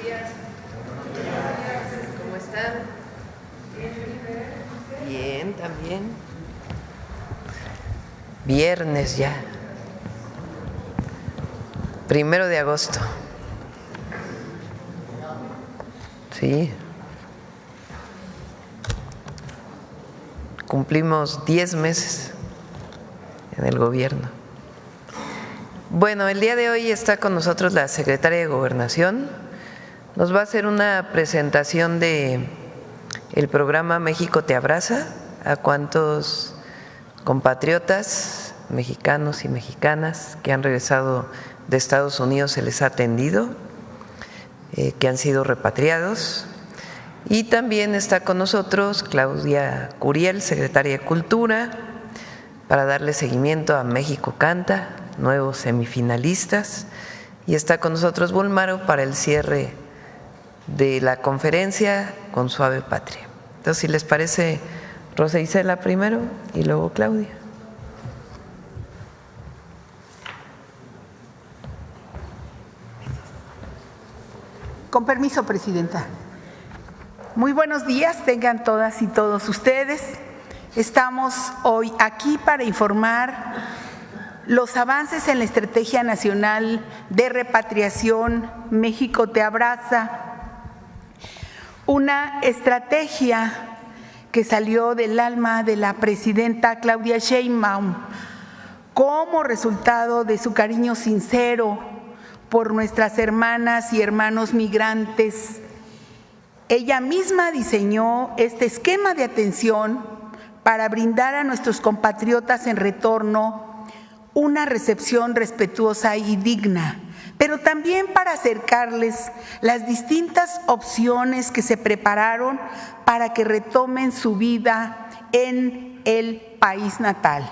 días. ¿Cómo están? Bien, también. Viernes ya. 1 de agosto. Sí. Cumplimos 10 meses en el gobierno. Bueno, el día de hoy está con nosotros la secretaria de Gobernación. Nos va a hacer una presentación de el programa México te abraza, a cuántos compatriotas mexicanos y mexicanas que han regresado de Estados Unidos se les ha atendido, que han sido repatriados. Y también está con nosotros Claudia Curiel, secretaria de Cultura, para darle seguimiento a México Canta, nuevos semifinalistas. Y está con nosotros Bulmaro para el cierre de la conferencia con Suave Patria. Entonces, si les parece, Rosa Isela primero y luego Claudia. Con permiso, Presidenta. Muy buenos días, tengan todas y todos ustedes. Estamos hoy aquí para informar los avances en la Estrategia Nacional de Repatriación México te abraza, una estrategia que salió del alma de la presidenta Claudia Sheinbaum como resultado de su cariño sincero por nuestras hermanas y hermanos migrantes. Ella misma diseñó este esquema de atención para brindar a nuestros compatriotas en retorno una recepción respetuosa y digna, pero también para acercarles las distintas opciones que se prepararon para que retomen su vida en el país natal.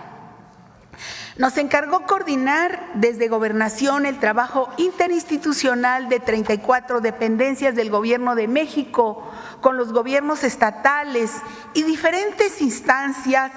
Nos encargó coordinar desde Gobernación el trabajo interinstitucional de 34 dependencias del Gobierno de México con los gobiernos estatales y diferentes instancias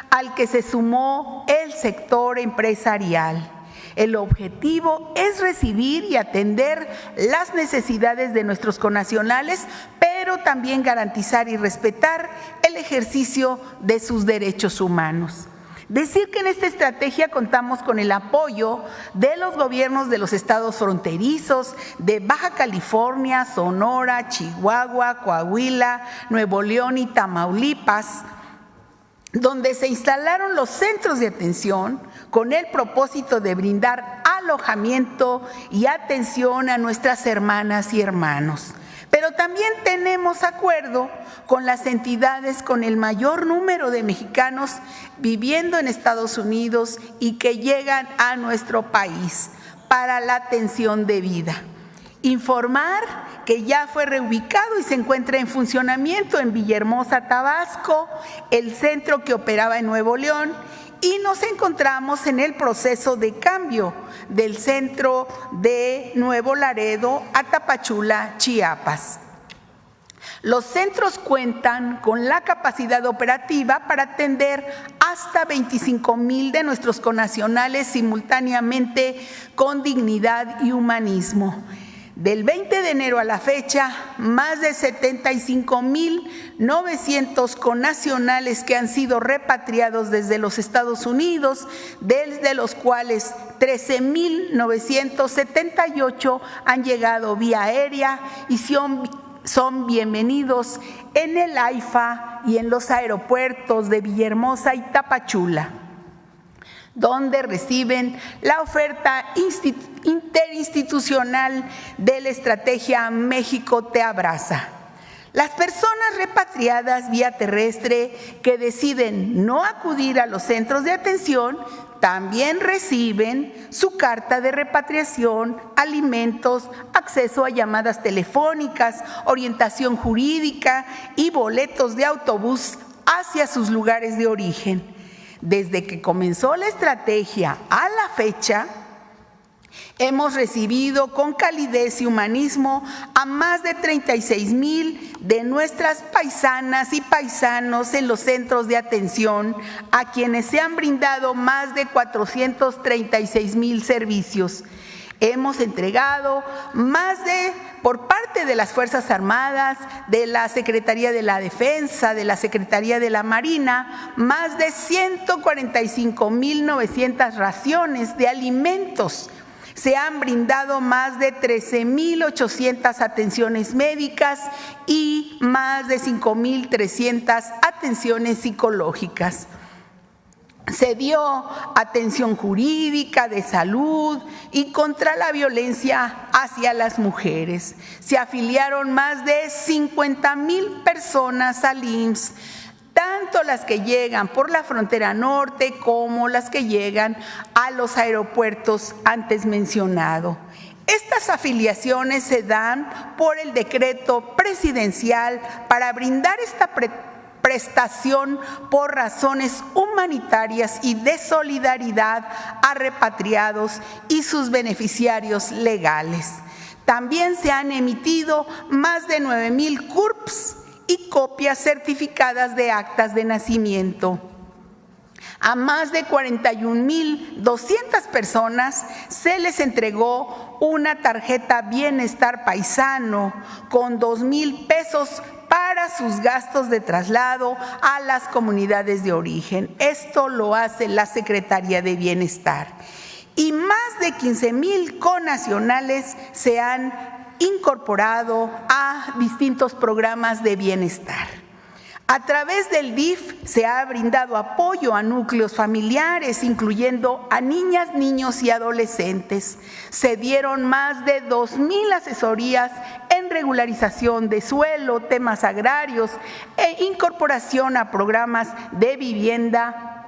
al que se sumó el sector empresarial. El objetivo es recibir y atender las necesidades de nuestros connacionales, pero también garantizar y respetar el ejercicio de sus derechos humanos. Decir que en esta estrategia contamos con el apoyo de los gobiernos de los estados fronterizos de Baja California, Sonora, Chihuahua, Coahuila, Nuevo León y Tamaulipas, donde se instalaron los centros de atención con el propósito de brindar alojamiento y atención a nuestras hermanas y hermanos. Pero también tenemos acuerdo con las entidades con el mayor número de mexicanos viviendo en Estados Unidos y que llegan a nuestro país para la atención debida. Informar que ya fue reubicado y se encuentra en funcionamiento en Villahermosa, Tabasco, el centro que operaba en Nuevo León, y nos encontramos en el proceso de cambio del centro de Nuevo Laredo a Tapachula, Chiapas. Los centros cuentan con la capacidad operativa para atender hasta 25,000 de nuestros connacionales simultáneamente con dignidad y humanismo. Del 20 de enero a la fecha, más de 75,900 connacionales que han sido repatriados desde los Estados Unidos, desde los cuales 13,978 han llegado vía aérea y son bienvenidos en el AIFA y en los aeropuertos de Villahermosa y Tapachula, donde reciben la oferta interinstitucional de la Estrategia México te abraza. Las personas repatriadas vía terrestre que deciden no acudir a los centros de atención también reciben su carta de repatriación, alimentos, acceso a llamadas telefónicas, orientación jurídica y boletos de autobús hacia sus lugares de origen. Desde que comenzó la estrategia a la fecha, hemos recibido con calidez y humanismo a más de 36,000 de nuestras paisanas y paisanos en los centros de atención, a quienes se han brindado más de 436,000 servicios. Hemos entregado por parte de las Fuerzas Armadas, de la Secretaría de la Defensa, de la Secretaría de la Marina, más de 145,900 raciones de alimentos. Se han brindado más de 13,800 atenciones médicas y más de 5,300 atenciones psicológicas. Se dio atención jurídica, de salud y contra la violencia hacia las mujeres. Se afiliaron más de 50,000 personas al IMSS, tanto las que llegan por la frontera norte como las que llegan a los aeropuertos antes mencionado. Estas afiliaciones se dan por el decreto presidencial para brindar esta prestación por razones humanitarias y de solidaridad a repatriados y sus beneficiarios legales. También se han emitido más de 9,000 CURPs y copias certificadas de actas de nacimiento. A más de 41,200 personas se les entregó una tarjeta Bienestar Paisano con 2,000 pesos para sus gastos de traslado a las comunidades de origen. Esto lo hace la Secretaría de Bienestar. Y más de 15,000 connacionales se han incorporado a distintos programas de bienestar. A través del DIF se ha brindado apoyo a núcleos familiares, incluyendo a niñas, niños y adolescentes. Se dieron más de 2,000 asesorías en regularización de suelo, temas agrarios e incorporación a programas de vivienda,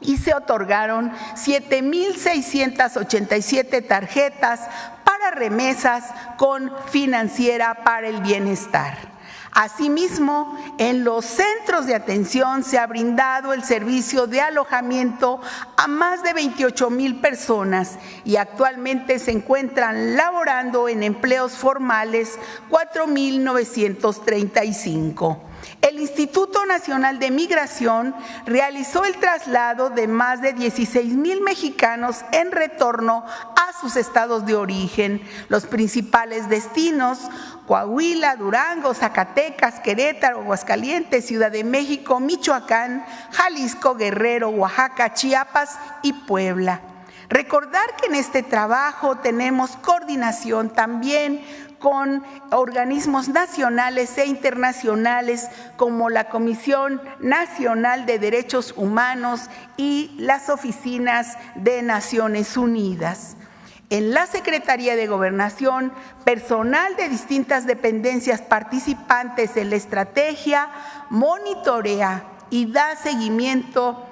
y se otorgaron 7,687 tarjetas para remesas con Financiera para el Bienestar. Asimismo, en los centros de atención se ha brindado el servicio de alojamiento a más de 28,000 personas y actualmente se encuentran laborando en empleos formales 4,935. El Instituto Nacional de Migración realizó el traslado de más de 16,000 mexicanos en retorno a sus estados de origen. Los principales destinos: Coahuila, Durango, Zacatecas, Querétaro, Aguascalientes, Ciudad de México, Michoacán, Jalisco, Guerrero, Oaxaca, Chiapas y Puebla. Recordar que en este trabajo tenemos coordinación también con organismos nacionales e internacionales como la Comisión Nacional de Derechos Humanos y las oficinas de Naciones Unidas. En la Secretaría de Gobernación, personal de distintas dependencias participantes en la estrategia monitorea y da seguimiento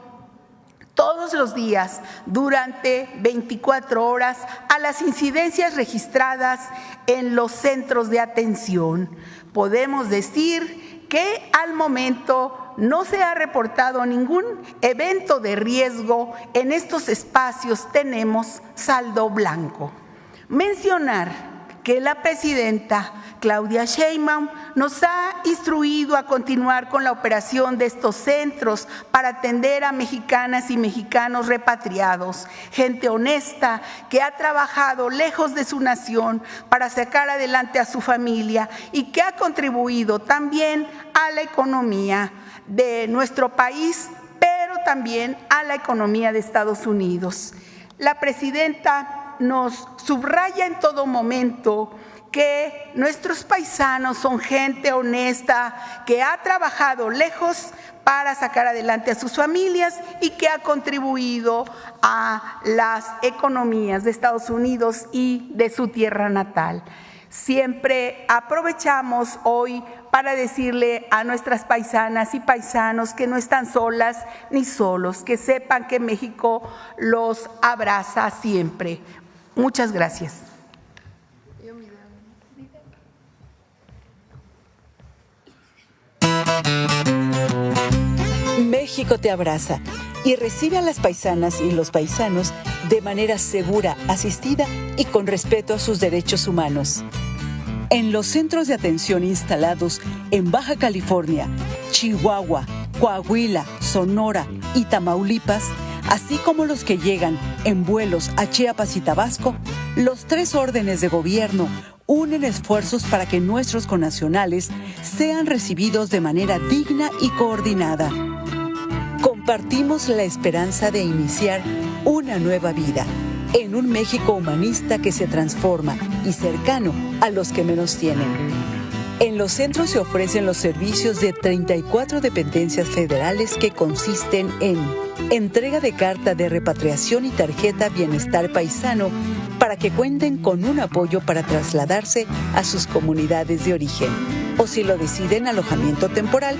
todos los días durante 24 horas a las incidencias registradas en los centros de atención. Podemos decir que al momento no se ha reportado ningún evento de riesgo. En estos espacios tenemos saldo blanco. Mencionar que la presidenta Claudia Sheinbaum nos ha instruido a continuar con la operación de estos centros para atender a mexicanas y mexicanos repatriados, gente honesta que ha trabajado lejos de su nación para sacar adelante a su familia y que ha contribuido también a la economía de nuestro país, pero también a la economía de Estados Unidos. La presidenta nos subraya en todo momento que nuestros paisanos son gente honesta, que ha trabajado lejos para sacar adelante a sus familias y que ha contribuido a las economías de Estados Unidos y de su tierra natal. Siempre aprovechamos hoy para decirle a nuestras paisanas y paisanos que no están solas ni solos, que sepan que México los abraza siempre. Muchas gracias. México te abraza y recibe a las paisanas y los paisanos de manera segura, asistida y con respeto a sus derechos humanos. En los centros de atención instalados en Baja California, Chihuahua, Coahuila, Sonora y Tamaulipas, así como los que llegan en vuelos a Chiapas y Tabasco, los 3 órdenes de gobierno unen esfuerzos para que nuestros connacionales sean recibidos de manera digna y coordinada. Compartimos la esperanza de iniciar una nueva vida en un México humanista que se transforma y cercano a los que menos tienen. En los centros se ofrecen los servicios de 34 dependencias federales que consisten en entrega de carta de repatriación y tarjeta Bienestar Paisano para que cuenten con un apoyo para trasladarse a sus comunidades de origen, o si lo deciden, alojamiento temporal,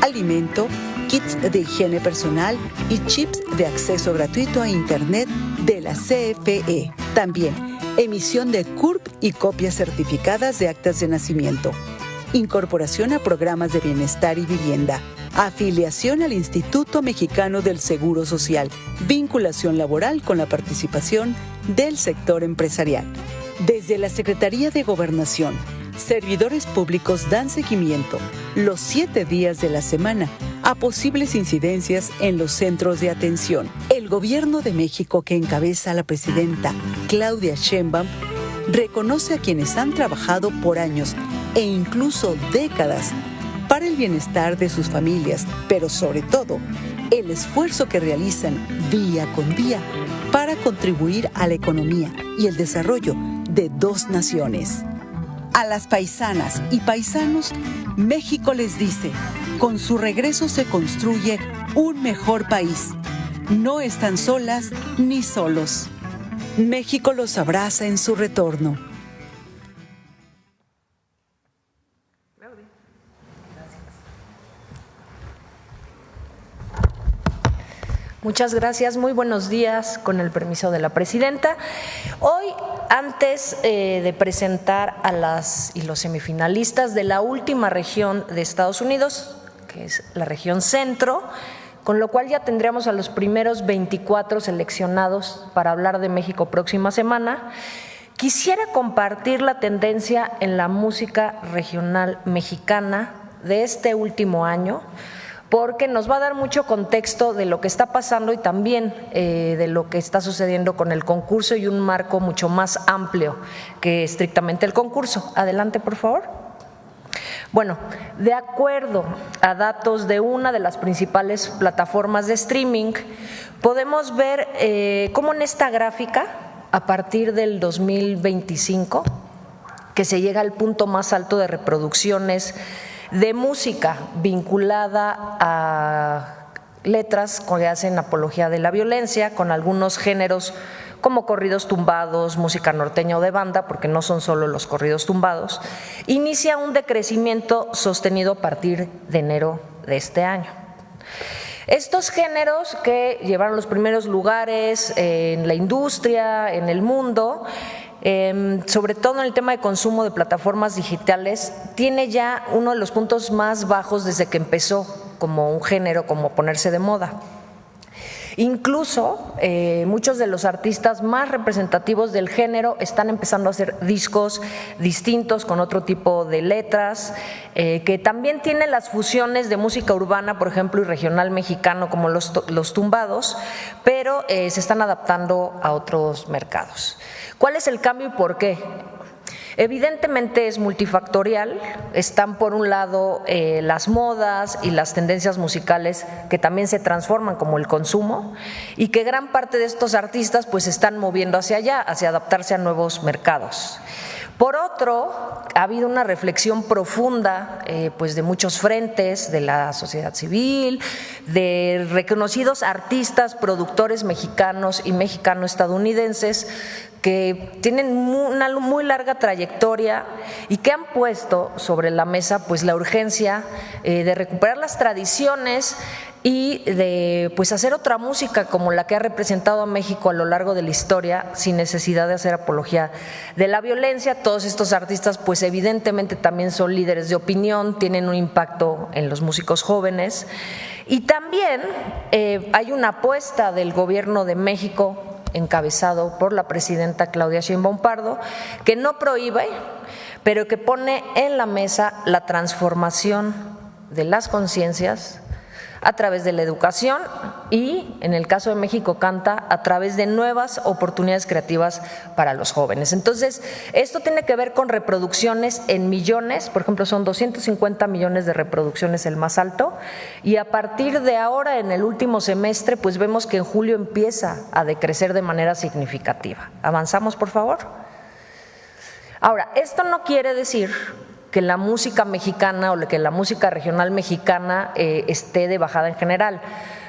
alimento, kits de higiene personal y chips de acceso gratuito a Internet de la CFE. También emisión de CURP y copias certificadas de actas de nacimiento. Incorporación a programas de bienestar y vivienda. Afiliación al Instituto Mexicano del Seguro Social. Vinculación laboral con la participación del sector empresarial. Desde la Secretaría de Gobernación, servidores públicos dan seguimiento los 7 días de la semana a posibles incidencias en los centros de atención. El Gobierno de México, que encabeza la presidenta Claudia Sheinbaum, reconoce a quienes han trabajado por años e incluso décadas para el bienestar de sus familias, pero sobre todo el esfuerzo que realizan día con día para contribuir a la economía y el desarrollo de 2 naciones. A las paisanas y paisanos, México les dice: con su regreso se construye un mejor país. No están solas ni solos. México los abraza en su retorno. Muchas gracias, muy buenos días, con el permiso de la presidenta. Hoy, antes de presentar a las y los semifinalistas de la última región de Estados Unidos, que es la región centro, con lo cual ya tendríamos a los primeros 24 seleccionados para hablar de México próxima semana, quisiera compartir la tendencia en la música regional mexicana de este último año, porque nos va a dar mucho contexto de lo que está pasando y también de lo que está sucediendo con el concurso y un marco mucho más amplio que estrictamente el concurso. Adelante, por favor. Bueno, de acuerdo a datos de una de las principales plataformas de streaming, podemos ver cómo en esta gráfica, a partir del 2025, que se llega al punto más alto de reproducciones de música vinculada a letras que hacen apología de la violencia, con algunos géneros como corridos tumbados, música norteña o de banda, porque no son solo los corridos tumbados, inicia un decrecimiento sostenido a partir de enero de este año. Estos géneros que llevaron los primeros lugares en la industria, en el mundo, sobre todo en el tema de consumo de plataformas digitales, tiene ya uno de los puntos más bajos desde que empezó como un género, como ponerse de moda. Incluso muchos de los artistas más representativos del género están empezando a hacer discos distintos con otro tipo de letras, que también tienen las fusiones de música urbana, por ejemplo, y regional mexicano como los tumbados, pero se están adaptando a otros mercados. ¿Cuál es el cambio y por qué? Evidentemente es multifactorial, están por un lado las modas y las tendencias musicales que también se transforman como el consumo y que gran parte de estos artistas pues se están moviendo hacia allá, hacia adaptarse a nuevos mercados. Por otro, ha habido una reflexión profunda pues de muchos frentes, de la sociedad civil, de reconocidos artistas, productores mexicanos y mexicano-estadounidenses que tienen una muy larga trayectoria y que han puesto sobre la mesa pues la urgencia de recuperar las tradiciones y de pues hacer otra música como la que ha representado a México a lo largo de la historia sin necesidad de hacer apología de la violencia. Todos estos artistas pues evidentemente también son líderes de opinión, tienen un impacto en los músicos jóvenes y también hay una apuesta del Gobierno de México encabezado por la presidenta Claudia Sheinbaum Pardo, que no prohíbe, pero que pone en la mesa la transformación de las conciencias a través de la educación y, en el caso de México Canta, a través de nuevas oportunidades creativas para los jóvenes. Entonces, esto tiene que ver con reproducciones en millones, por ejemplo, son 250 millones de reproducciones el más alto, y a partir de ahora, en el último semestre, pues vemos que en julio empieza a decrecer de manera significativa. ¿Avanzamos, por favor? Ahora, esto no quiere decir que la música mexicana o que la música regional mexicana esté de bajada en general.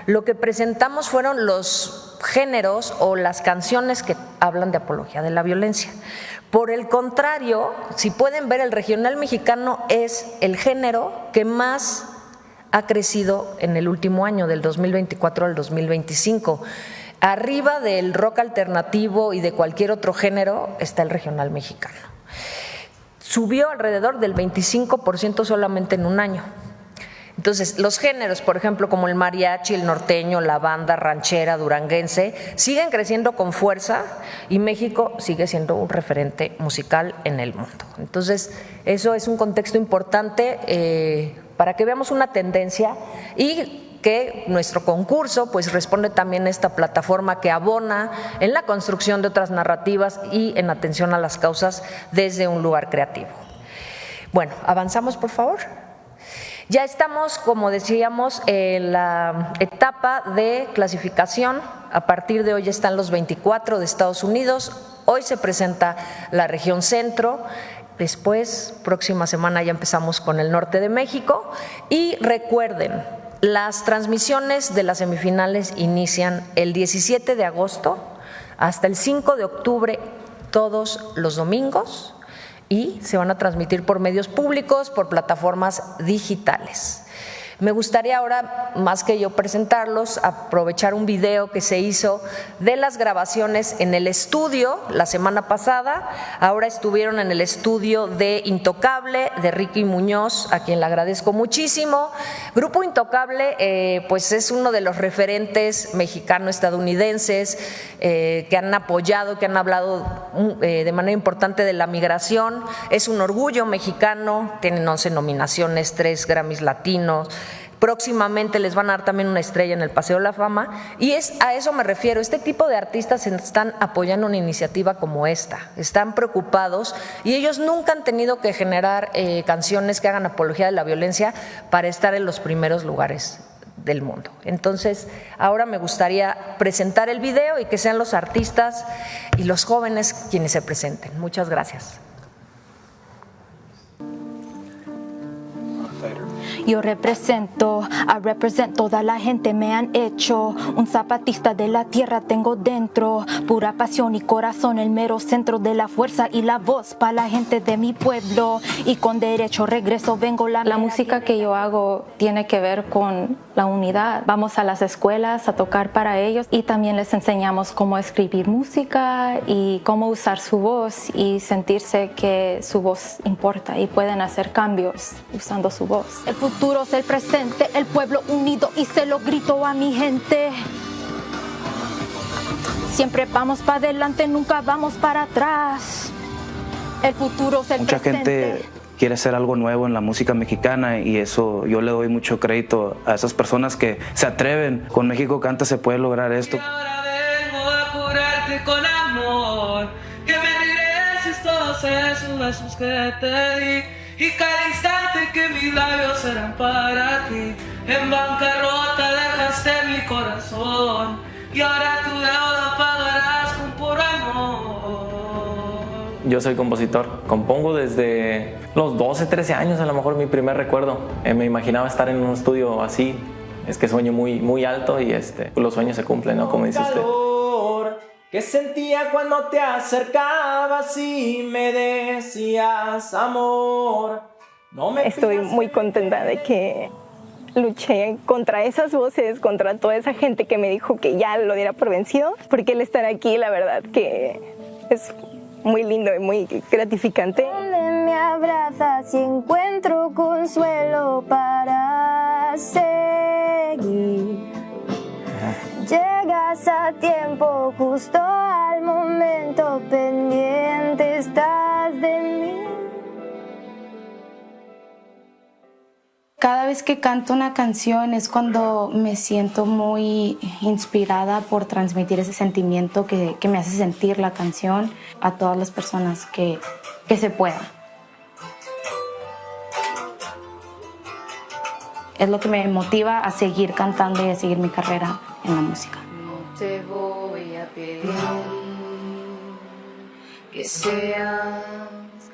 Lo que presentamos fueron los géneros o las canciones que hablan de apología de la violencia. Por el contrario, si pueden ver, el regional mexicano es el género que más ha crecido en el último año, del 2024 al 2025. Arriba del rock alternativo y de cualquier otro género está el regional mexicano. Subió alrededor del 25% solamente en un año. Entonces, los géneros, por ejemplo, como el mariachi, el norteño, la banda ranchera, duranguense, siguen creciendo con fuerza y México sigue siendo un referente musical en el mundo. Entonces, eso es un contexto importante para que veamos una tendencia y que nuestro concurso pues responde también a esta plataforma que abona en la construcción de otras narrativas y en atención a las causas desde un lugar creativo. Bueno, avanzamos, por favor. Ya estamos, como decíamos, en la etapa de clasificación. A partir de hoy están los 24 de Estados Unidos. Hoy se presenta la región centro. Después, próxima semana ya empezamos con el norte de México. Y recuerden, las transmisiones de las semifinales inician el 17 de agosto hasta el 5 de octubre, todos los domingos, y se van a transmitir por medios públicos, por plataformas digitales. Me gustaría ahora, más que yo presentarlos, aprovechar un video que se hizo de las grabaciones en el estudio la semana pasada. Ahora estuvieron en el estudio de Intocable, de Ricky Muñoz, a quien le agradezco muchísimo. Grupo Intocable, pues es uno de los referentes mexicano-estadounidenses que han apoyado, que han hablado de manera importante de la migración. Es un orgullo mexicano, tienen 11 nominaciones, 3 Grammys latinos. Próximamente les van a dar también una estrella en el Paseo de la Fama, y a eso me refiero. Este tipo de artistas están apoyando una iniciativa como esta, están preocupados y ellos nunca han tenido que generar canciones que hagan apología de la violencia para estar en los primeros lugares del mundo. Entonces, ahora me gustaría presentar el video y que sean los artistas y los jóvenes quienes se presenten. Muchas gracias. Yo represento toda la gente me han hecho un zapatista de la tierra tengo dentro, pura pasión y corazón, el mero centro de la fuerza y la voz para la gente de mi pueblo, y con derecho regreso vengo la música que yo hago tiene que ver con la unidad. Vamos a las escuelas a tocar para ellos y también les enseñamos cómo escribir música y cómo usar su voz y sentirse que su voz importa y pueden hacer cambios usando su voz. El futuro es el presente, el pueblo unido, y se lo grito a mi gente. Siempre vamos para adelante, nunca vamos para atrás. El futuro es el Mucha presente. gente quiere hacer algo nuevo en la música mexicana y eso yo le doy mucho crédito a esas personas que se atreven. Con México Canta se puede lograr esto. Y ahora vengo a curarte con amor, que me regreses todos esos besos que te di. Y cada instante que mis labios serán para ti. En bancarrota dejaste mi corazón, y ahora tu deuda pagarás con puro amor. Yo soy compositor, compongo desde los 12, 13 años, a lo mejor mi primer recuerdo. Me imaginaba estar en un estudio así, es que sueño muy alto y los sueños se cumplen, ¿no? Como dice usted. Que sentía cuando te acercabas y me decías amor. Estoy muy contenta de que luché contra esas voces, contra toda esa gente que me dijo que ya lo diera por vencido, porque el estar aquí, la verdad que es muy lindo y muy gratificante. Me abrazas y encuentro consuelo para seguir. Llegas a tiempo, justo al momento, pendiente estás de mí. Cada Cada vez que canto una canción es cuando me siento muy inspirada por transmitir ese sentimiento que me hace sentir la canción a todas las personas que se pueda. Es lo que me motiva a seguir cantando y a seguir mi carrera en la música. No te voy a pedir que seas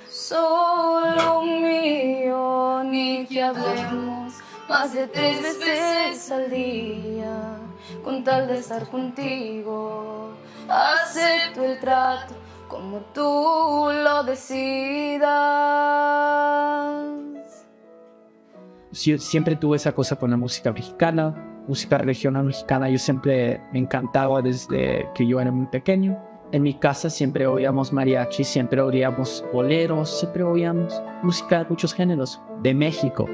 solo mío, ni que hablemos más de 3 veces al día, con tal de estar contigo. Acepto el trato como tú lo decidas. Siempre tuve esa cosa con la música mexicana, música regional mexicana. Yo siempre me encantaba desde que yo era muy pequeño. En mi casa siempre oíamos mariachi, siempre oíamos boleros, siempre oíamos música de muchos géneros de México.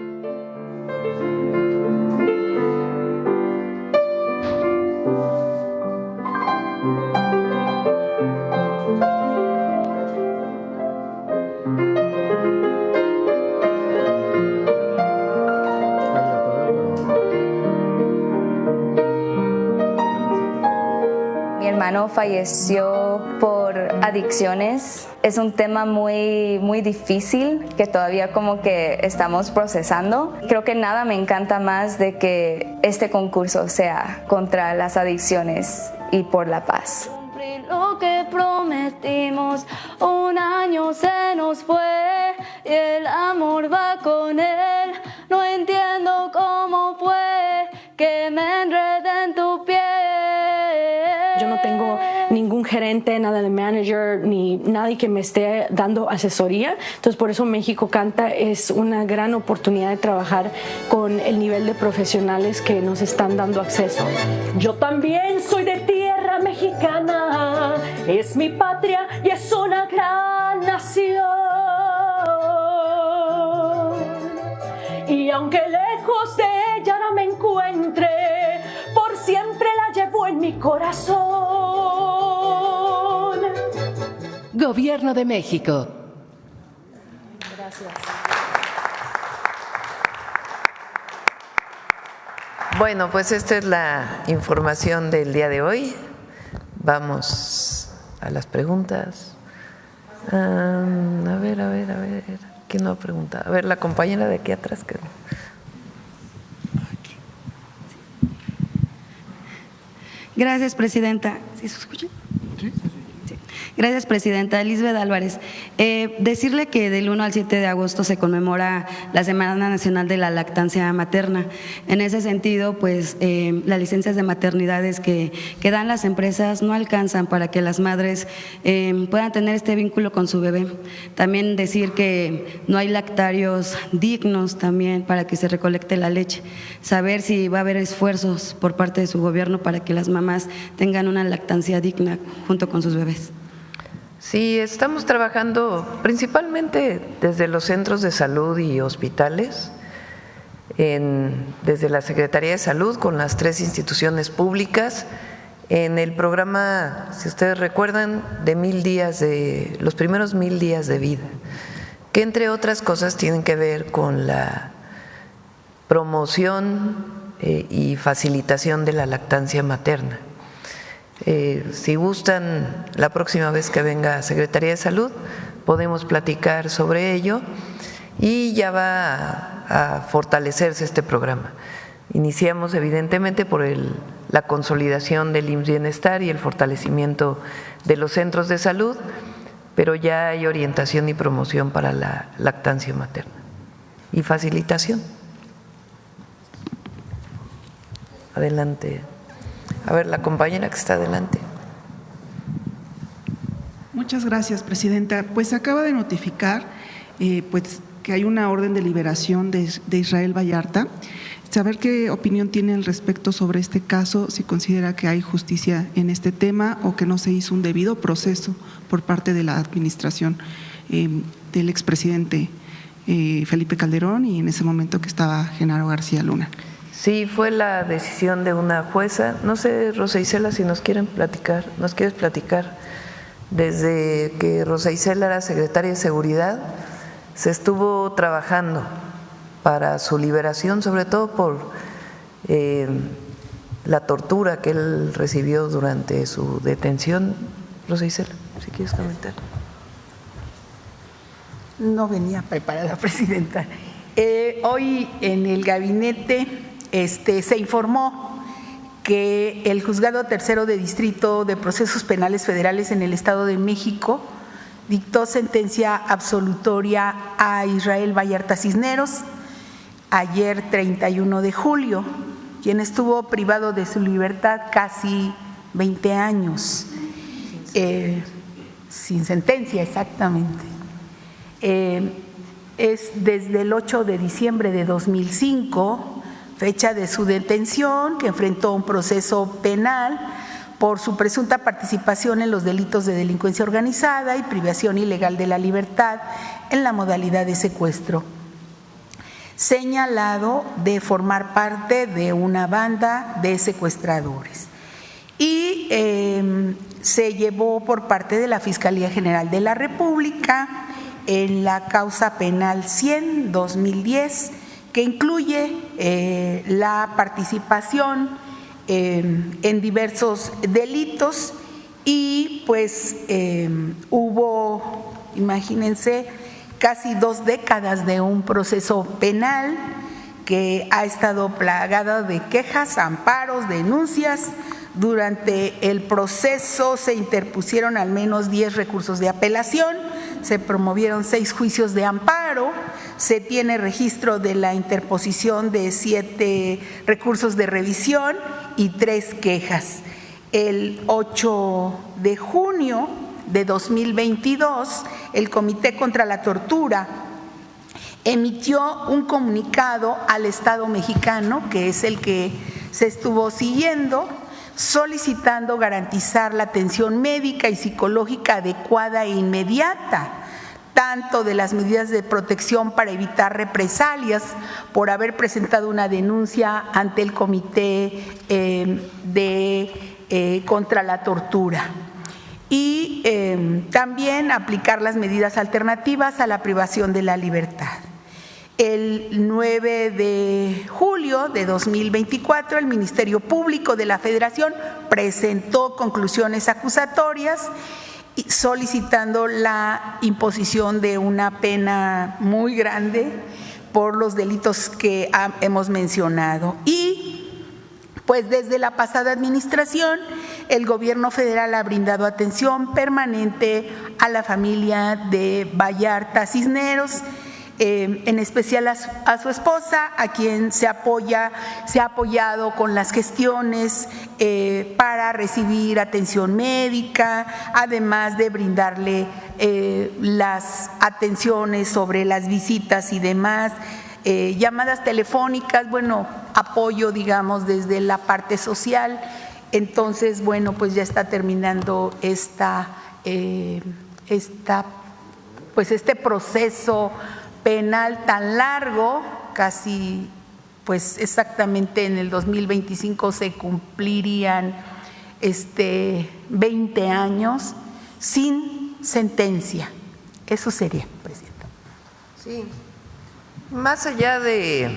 Mi hermano falleció por adicciones. Es un tema muy difícil que todavía como que estamos procesando. Creo que nada me encanta más de que este concurso sea contra las adicciones y por la paz. Lo que prometimos, 1 año se nos fue y el amor va con él. No entiendo cómo fue que me enredé en tu piel. Yo no tengo ningún gerente, nada de manager, ni nadie que me esté dando asesoría. Entonces, por eso México Canta es una gran oportunidad de trabajar con el nivel de profesionales que nos están dando acceso. Yo también soy de tierra mexicana, es mi patria y es una gran nación. Y aunque lejos de ella no me encuentre, por siempre la llevo en mi corazón. Gobierno de México. Gracias. Bueno, pues esta es la información del día de hoy. Vamos a las preguntas. A ver. ¿Quién no ha preguntado? A ver, la compañera de aquí atrás. Gracias, presidenta. ¿Sí se escucha? Sí. Gracias, presidenta. Lisbeth Álvarez. Decirle que del 1 al 7 de agosto se conmemora la Semana Nacional de la Lactancia Materna. En ese sentido, pues las licencias de maternidades que dan las empresas no alcanzan para que las madres puedan tener este vínculo con su bebé. También decir que no hay lactarios dignos también para que se recolecte la leche. Saber si va a haber esfuerzos por parte de su gobierno para que las mamás tengan una lactancia digna junto con sus bebés. Sí, estamos trabajando principalmente desde los centros de salud y hospitales, desde la Secretaría de Salud con las 3 instituciones públicas, en el programa, si ustedes recuerdan, de 1000 días los primeros 1000 días de vida, que entre otras cosas tienen que ver con la promoción y facilitación de la lactancia materna. Si gustan, la próxima vez que venga Secretaría de Salud podemos platicar sobre ello y ya va a fortalecerse este programa. Iniciamos evidentemente por la consolidación del IMSS Bienestar y el fortalecimiento de los centros de salud, pero ya hay orientación y promoción para la lactancia materna y facilitación. Adelante. A ver, la compañera que está adelante. Muchas gracias, presidenta. Pues acaba de notificar pues, que hay una orden de liberación de Israel Vallarta. Saber qué opinión tiene al respecto sobre este caso, si considera que hay justicia en este tema o que no se hizo un debido proceso por parte de la administración del expresidente Felipe Calderón y en ese momento que estaba Genaro García Luna. Sí, fue la decisión de una jueza. No sé, Rosa Isela, si nos quieres platicar. Desde que Rosa Isela era secretaria de Seguridad, se estuvo trabajando para su liberación, sobre todo por la tortura que él recibió durante su detención. Rosa Isela, si quieres comentar. No venía preparada, Presidenta. Hoy en el gabinete se informó que el Juzgado Tercero de Distrito de Procesos Penales Federales en el Estado de México dictó sentencia absolutoria a Israel Vallarta Cisneros ayer 31 de julio, quien estuvo privado de su libertad casi 20 años, sin sentencia exactamente. Es desde el 8 de diciembre de 2005, fecha de su detención, que enfrentó un proceso penal por su presunta participación en los delitos de delincuencia organizada y privación ilegal de la libertad en la modalidad de secuestro, señalado de formar parte de una banda de secuestradores. Y se llevó por parte de la Fiscalía General de la República en la causa penal 100-2010, que incluye la participación en diversos delitos y pues hubo, imagínense, casi 2 décadas de un proceso penal que ha estado plagado de quejas, amparos, denuncias. Durante el proceso se interpusieron al menos 10 recursos de apelación, se promovieron 6 juicios de amparo, se tiene registro de la interposición de 7 recursos de revisión y 3 quejas. El 8 de junio de 2022, el Comité contra la Tortura emitió un comunicado al Estado mexicano, que es el que se estuvo siguiendo, solicitando garantizar la atención médica y psicológica adecuada e inmediata, tanto de las medidas de protección para evitar represalias por haber presentado una denuncia ante el Comité contra la Tortura, y también aplicar las medidas alternativas a la privación de la libertad. El 9 de julio de 2024, el Ministerio Público de la Federación presentó conclusiones acusatorias solicitando la imposición de una pena muy grande por los delitos que hemos mencionado. Y pues desde la pasada administración, el gobierno federal ha brindado atención permanente a la familia de Vallarta Cisneros, en especial a su esposa, a quien se ha apoyado con las gestiones para recibir atención médica, además de brindarle las atenciones sobre las visitas y demás, llamadas telefónicas, bueno, apoyo, digamos, desde la parte social. Entonces, bueno, pues ya está terminando este proceso penal tan largo, casi pues exactamente en el 2025 se cumplirían 20 años sin sentencia. Eso sería, Presidenta. Sí, más allá de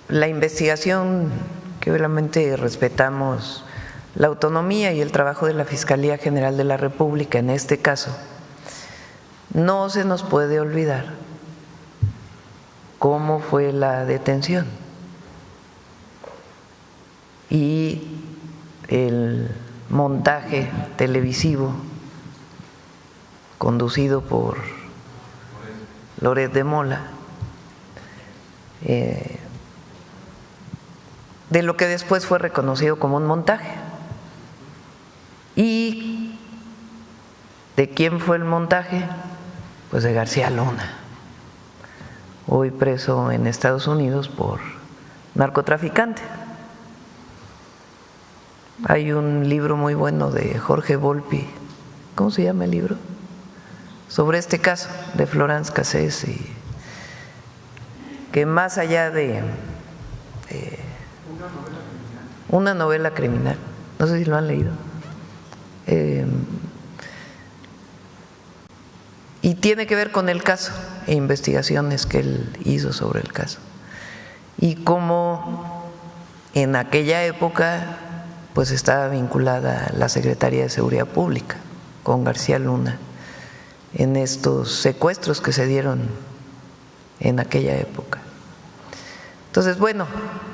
la investigación, que obviamente respetamos la autonomía y el trabajo de la Fiscalía General de la República en este caso, no se nos puede olvidar cómo fue la detención y el montaje televisivo conducido por Loret de Mola, de lo que después fue reconocido como un montaje. ¿Y de quién fue el montaje? Pues de García Luna, hoy preso en Estados Unidos por narcotraficante. Hay un libro muy bueno de Jorge Volpi, ¿cómo se llama el libro? Sobre este caso de Florence Cassés, y que más allá de una novela criminal, no sé si lo han leído, y tiene que ver con el caso e investigaciones que él hizo sobre el caso. Y cómo en aquella época pues estaba vinculada a la Secretaría de Seguridad Pública con García Luna en estos secuestros que se dieron en aquella época. Entonces, bueno,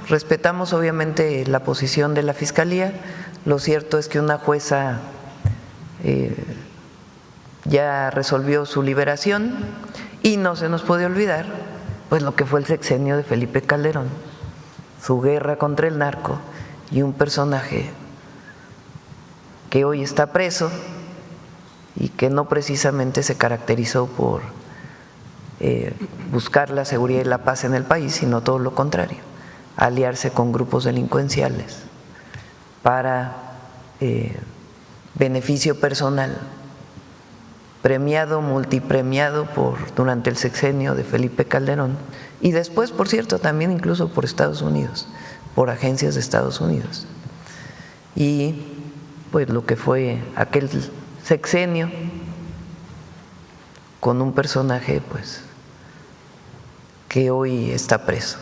respetamos obviamente la posición de la Fiscalía. Lo cierto es que una jueza ya resolvió su liberación y no se nos puede olvidar pues lo que fue el sexenio de Felipe Calderón, su guerra contra el narco, y un personaje que hoy está preso y que no precisamente se caracterizó por buscar la seguridad y la paz en el país, sino todo lo contrario, aliarse con grupos delincuenciales para beneficio personal, premiado, multipremiado durante el sexenio de Felipe Calderón y después, por cierto, también incluso por Estados Unidos, por agencias de Estados Unidos. Y pues lo que fue aquel sexenio con un personaje pues que hoy está preso.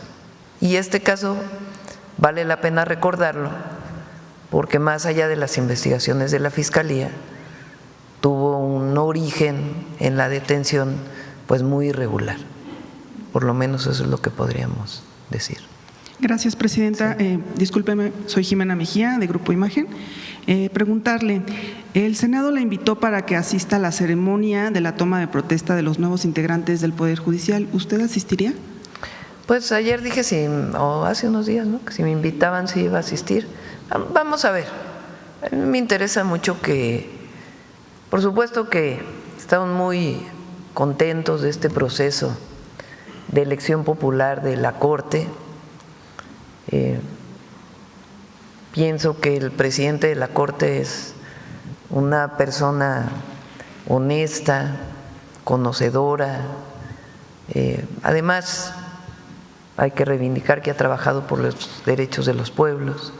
Y este caso vale la pena recordarlo porque más allá de las investigaciones de la Fiscalía, tuvo un origen en la detención pues muy irregular. Por lo menos eso es lo que podríamos decir. Gracias, presidenta. Sí. Discúlpeme, soy Jimena Mejía, de Grupo Imagen. Preguntarle, el Senado la invitó para que asista a la ceremonia de la toma de protesta de los nuevos integrantes del Poder Judicial. ¿Usted asistiría? Pues ayer dije, o hace unos días, ¿no?, que si me invitaban sí iba a asistir. Vamos a ver. A mí me interesa mucho que, por supuesto que estamos muy contentos de este proceso de elección popular de la Corte. Pienso que el presidente de la Corte es una persona honesta, conocedora. Además, hay que reivindicar que ha trabajado por los derechos de los pueblos.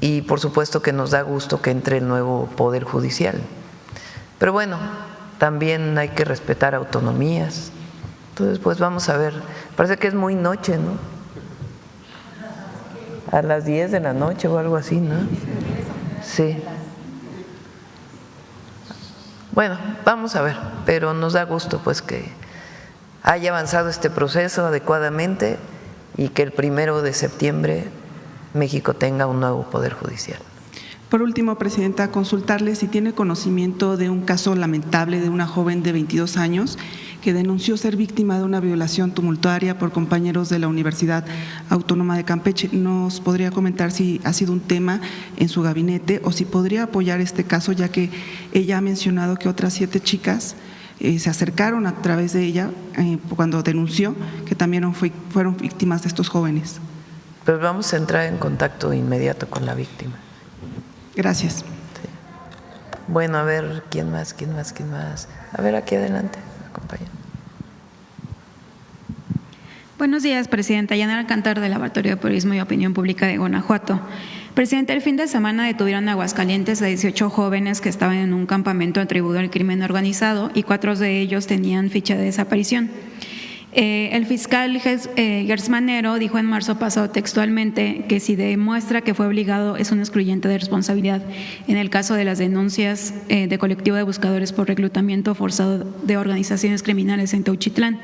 Y por supuesto que nos da gusto que entre el nuevo Poder Judicial. Pero bueno, también hay que respetar autonomías. Entonces, pues vamos a ver. Parece que es muy noche, ¿no? A las 10 de la noche o algo así, ¿no? Sí. Bueno, vamos a ver, pero nos da gusto pues que haya avanzado este proceso adecuadamente y que el 1 de septiembre México tenga un nuevo Poder Judicial. Por último, presidenta, consultarle si tiene conocimiento de un caso lamentable de una joven de 22 años que denunció ser víctima de una violación tumultuaria por compañeros de la Universidad Autónoma de Campeche. ¿Nos podría comentar si ha sido un tema en su gabinete o si podría apoyar este caso, ya que ella ha mencionado que otras 7 chicas se acercaron a través de ella cuando denunció que también fueron víctimas de estos jóvenes? Pues vamos a entrar en contacto inmediato con la víctima. Gracias. Sí. Bueno, a ver, ¿quién más? A ver, aquí adelante, compañero. Buenos días, presidenta. Yanara Alcántar, del Laboratorio de Periodismo y Opinión Pública de Guanajuato. Presidente, el fin de semana detuvieron en Aguascalientes a 18 jóvenes que estaban en un campamento atribuido al crimen organizado y 4 de ellos tenían ficha de desaparición. El fiscal Gers Manero dijo en marzo pasado textualmente que si demuestra que fue obligado es un excluyente de responsabilidad en el caso de las denuncias de colectivo de buscadores por reclutamiento forzado de organizaciones criminales en Teuchitlán.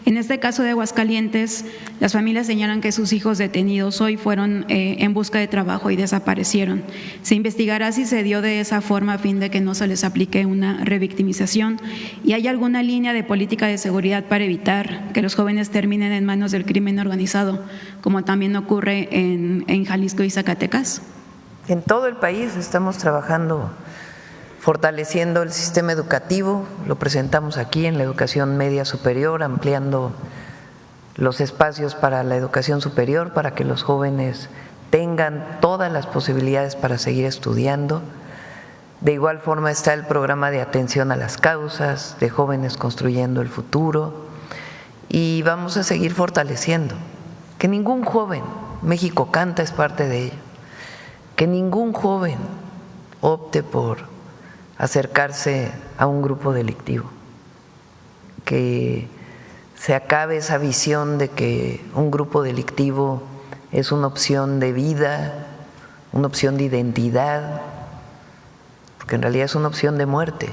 En este caso de Aguascalientes, las familias señalan que sus hijos detenidos hoy fueron en busca de trabajo y desaparecieron. Se investigará si se dio de esa forma a fin de que no se les aplique una revictimización y hay alguna línea de política de seguridad para evitar que los jóvenes terminen en manos del crimen organizado, como también ocurre en Jalisco y Zacatecas. En todo el país estamos trabajando, fortaleciendo el sistema educativo, lo presentamos aquí en la educación media superior, ampliando los espacios para la educación superior, para que los jóvenes tengan todas las posibilidades para seguir estudiando. De igual forma está el programa de atención a las causas, de Jóvenes Construyendo el Futuro, y vamos a seguir fortaleciendo. Que ningún joven, México Canta es parte de ello, que ningún joven opte por acercarse a un grupo delictivo, que se acabe esa visión de que un grupo delictivo es una opción de vida, una opción de identidad, porque en realidad es una opción de muerte.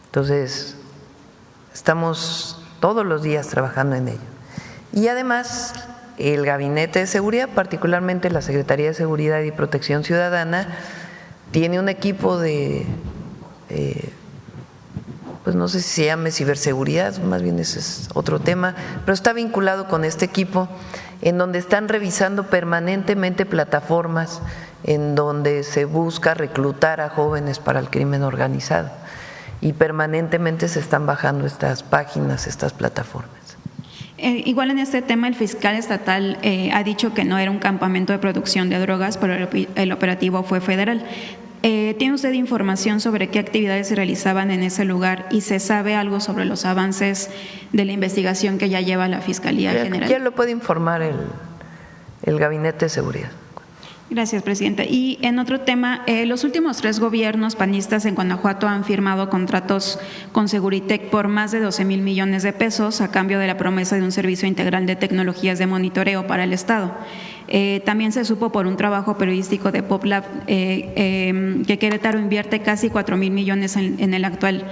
Entonces, estamos todos los días trabajando en ello. Y además, el Gabinete de Seguridad, particularmente la Secretaría de Seguridad y Protección Ciudadana, tiene un equipo de, pues no sé si se llame ciberseguridad, más bien ese es otro tema, pero está vinculado con este equipo en donde están revisando permanentemente plataformas en donde se busca reclutar a jóvenes para el crimen organizado y permanentemente se están bajando estas páginas, estas plataformas. Igual en este tema el fiscal estatal ha dicho que no era un campamento de producción de drogas, pero el operativo fue federal. ¿Tiene usted información sobre qué actividades se realizaban en ese lugar y se sabe algo sobre los avances de la investigación que ya lleva la Fiscalía General? Ya lo puede informar el Gabinete de Seguridad. Gracias, Presidenta. Y en otro tema, los últimos 3 gobiernos panistas en Guanajuato han firmado contratos con Seguritech por más de 12,000 millones de pesos a cambio de la promesa de un servicio integral de tecnologías de monitoreo para el Estado. También se supo por un trabajo periodístico de PopLab que Querétaro invierte casi 4,000 millones en el actual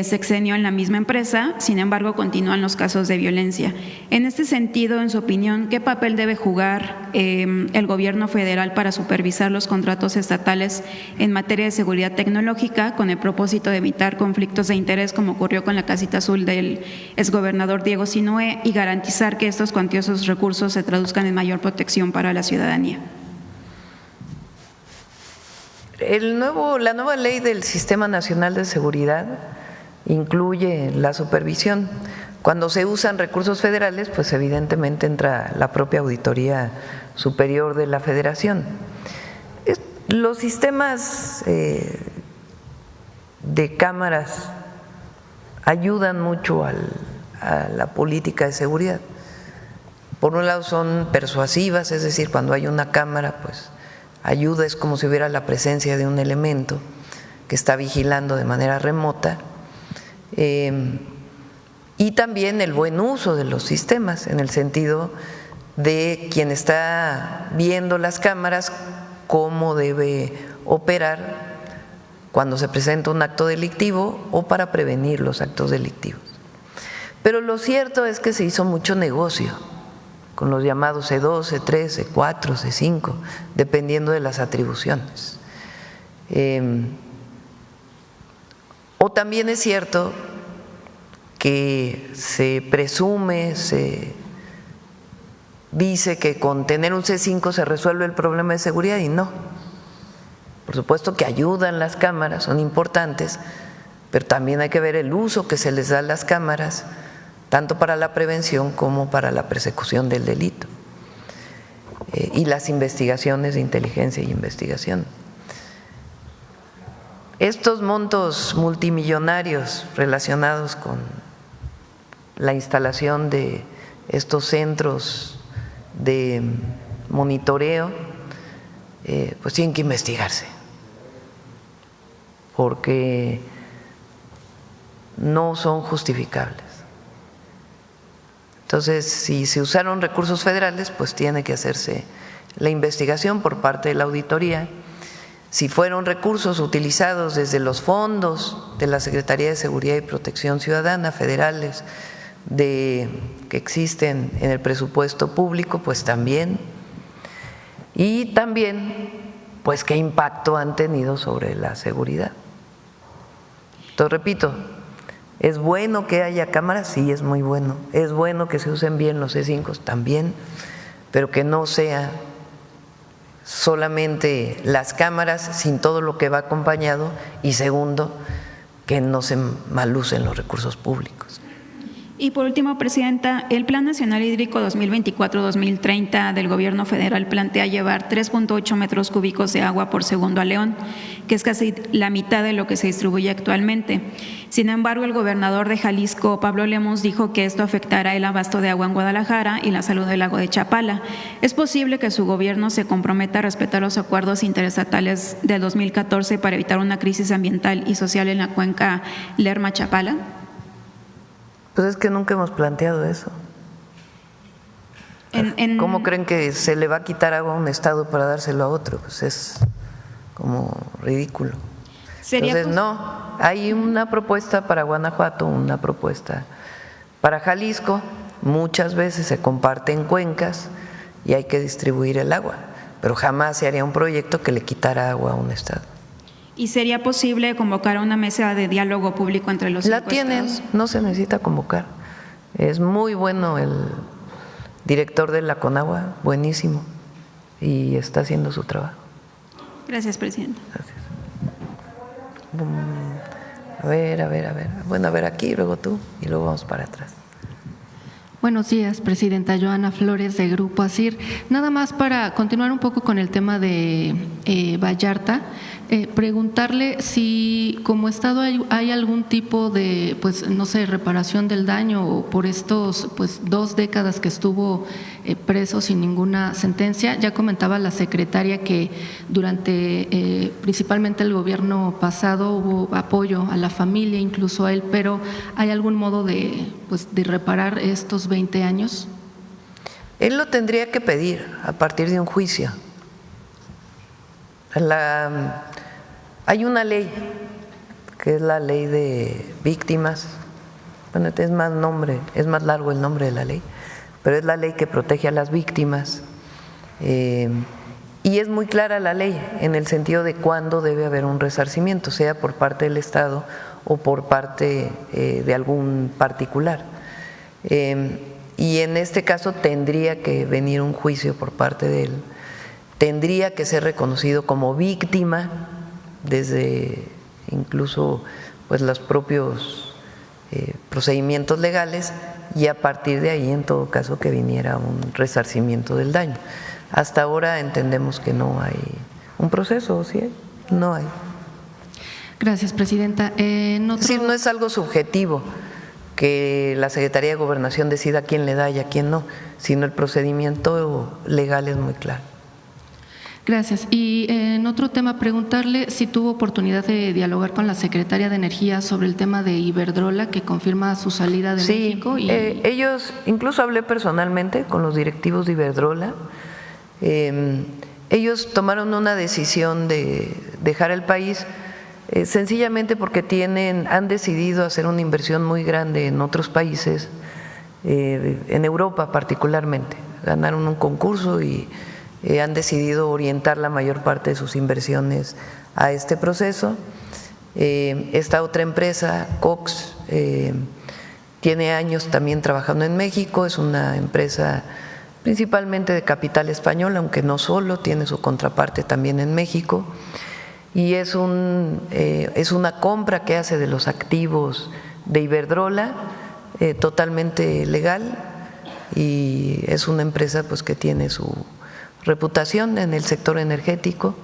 sexenio en la misma empresa, sin embargo continúan los casos de violencia. En este sentido, en su opinión, ¿qué papel debe jugar el gobierno federal para supervisar los contratos estatales en materia de seguridad tecnológica con el propósito de evitar conflictos de interés como ocurrió con la casita azul del exgobernador Diego Sinúe y garantizar que estos cuantiosos recursos se traduzcan en mayor protección para la ciudadanía? La nueva ley del Sistema Nacional de Seguridad incluye la supervisión. Cuando se usan recursos federales, pues evidentemente entra la propia Auditoría Superior de la Federación. Los sistemas de cámaras ayudan mucho a la política de seguridad. Por un lado son persuasivas, es decir, cuando hay una cámara, pues ayuda, es como si hubiera la presencia de un elemento que está vigilando de manera remota. Y también el buen uso de los sistemas, en el sentido de quien está viendo las cámaras, cómo debe operar cuando se presenta un acto delictivo o para prevenir los actos delictivos. Pero lo cierto es que se hizo mucho negocio con los llamados C2, C3, C4, C5, dependiendo de las atribuciones. O también es cierto que se presume, se dice que con tener un C5 se resuelve el problema de seguridad y no. Por supuesto que ayudan las cámaras, son importantes, pero también hay que ver el uso que se les da a las cámaras, tanto para la prevención como para la persecución del delito y las investigaciones de inteligencia y investigación. Estos montos multimillonarios relacionados con la instalación de estos centros de monitoreo, pues tienen que investigarse, porque no son justificables. Entonces, si se usaron recursos federales, pues tiene que hacerse la investigación por parte de la auditoría. Si fueron recursos utilizados desde los fondos de la Secretaría de Seguridad y Protección Ciudadana federales que existen en el presupuesto público, pues también. Y también, pues qué impacto han tenido sobre la seguridad. Entonces, repito, ¿es bueno que haya cámaras? Sí, es muy bueno. Es bueno que se usen bien los C5 también, pero que no sea solamente las cámaras sin todo lo que va acompañado, y segundo, que no se malucen los recursos públicos. Y por último, Presidenta, el Plan Nacional Hídrico 2024-2030 del Gobierno Federal plantea llevar 3.8 metros cúbicos de agua por segundo a León, que es casi la mitad de lo que se distribuye actualmente. Sin embargo, el gobernador de Jalisco, Pablo Lemus, dijo que esto afectará el abasto de agua en Guadalajara y la salud del lago de Chapala. ¿Es posible que su gobierno se comprometa a respetar los acuerdos interestatales del 2014 para evitar una crisis ambiental y social en la cuenca Lerma-Chapala? Pues es que nunca hemos planteado eso. ¿Cómo creen que se le va a quitar agua a un estado para dárselo a otro? Pues es como ridículo. Entonces, no, hay una propuesta para Guanajuato, una propuesta para Jalisco, muchas veces se comparten cuencas y hay que distribuir el agua, pero jamás se haría un proyecto que le quitara agua a un estado. ¿Y sería posible convocar a una mesa de diálogo público entre los cinco estados? La tienen, no se necesita convocar. Es muy bueno el director de la Conagua, buenísimo, y está haciendo su trabajo. Gracias, Presidenta. Gracias. A ver. Bueno, a ver aquí, luego tú, y luego vamos para atrás. Buenos días, Presidenta. Joana Flores, de Grupo ASIR. Nada más para continuar un poco con el tema de Vallarta, preguntarle si como Estado hay algún tipo de, pues no sé, reparación del daño o por estos 2 décadas que estuvo preso sin ninguna sentencia. Ya comentaba la secretaria que durante principalmente el gobierno pasado hubo apoyo a la familia, incluso a él, pero ¿hay algún modo de reparar estos 20 años? Él lo tendría que pedir a partir de un juicio. Hay una ley, que es la ley de víctimas. Bueno, es más largo el nombre de la ley, pero es la ley que protege a las víctimas. Y es muy clara la ley en el sentido de cuándo debe haber un resarcimiento, sea por parte del Estado o por parte de algún particular. Y en este caso tendría que venir un juicio por parte de él, tendría que ser reconocido como víctima desde incluso pues los propios procedimientos legales, y a partir de ahí en todo caso que viniera un resarcimiento del daño. Hasta ahora entendemos que no hay un proceso, ¿sí? No hay. Gracias, Presidenta. Es decir, no es algo subjetivo que la Secretaría de Gobernación decida a quién le da y a quién no, sino el procedimiento legal es muy claro. Gracias. Y en otro tema, preguntarle si tuvo oportunidad de dialogar con la Secretaria de Energía sobre el tema de Iberdrola, que confirma su salida de México. Sí, ellos, incluso hablé personalmente con los directivos de Iberdrola. Ellos tomaron una decisión de dejar el país sencillamente porque han decidido hacer una inversión muy grande en otros países, en Europa particularmente. Ganaron un concurso y han decidido orientar la mayor parte de sus inversiones a este proceso. Esta otra empresa, Cox, tiene años también trabajando en México, es una empresa principalmente de capital español, aunque no solo, tiene su contraparte también en México, y es una compra que hace de los activos de Iberdrola totalmente legal, y es una empresa pues que tiene su reputación en el sector energético.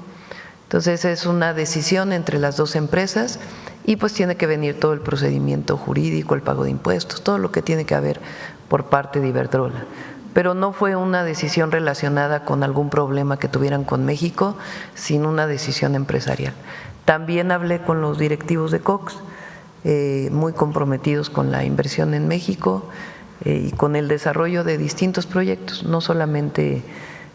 Entonces es una decisión entre las dos empresas y pues tiene que venir todo el procedimiento jurídico, el pago de impuestos, todo lo que tiene que haber por parte de Iberdrola. Pero no fue una decisión relacionada con algún problema que tuvieran con México, sino una decisión empresarial. También hablé con los directivos de Cox, muy comprometidos con la inversión en México y con el desarrollo de distintos proyectos, no solamente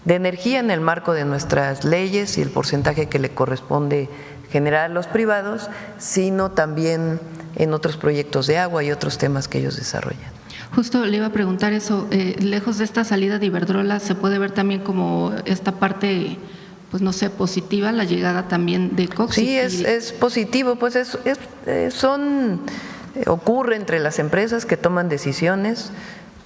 de energía en el marco de nuestras leyes y el porcentaje que le corresponde generar a los privados, sino también en otros proyectos de agua y otros temas que ellos desarrollan. Justo le iba a preguntar eso, lejos de esta salida de Iberdrola, ¿se puede ver también como esta parte, pues no sé, positiva, la llegada también de Cox? Sí, es positivo, pues ocurre entre las empresas que toman decisiones.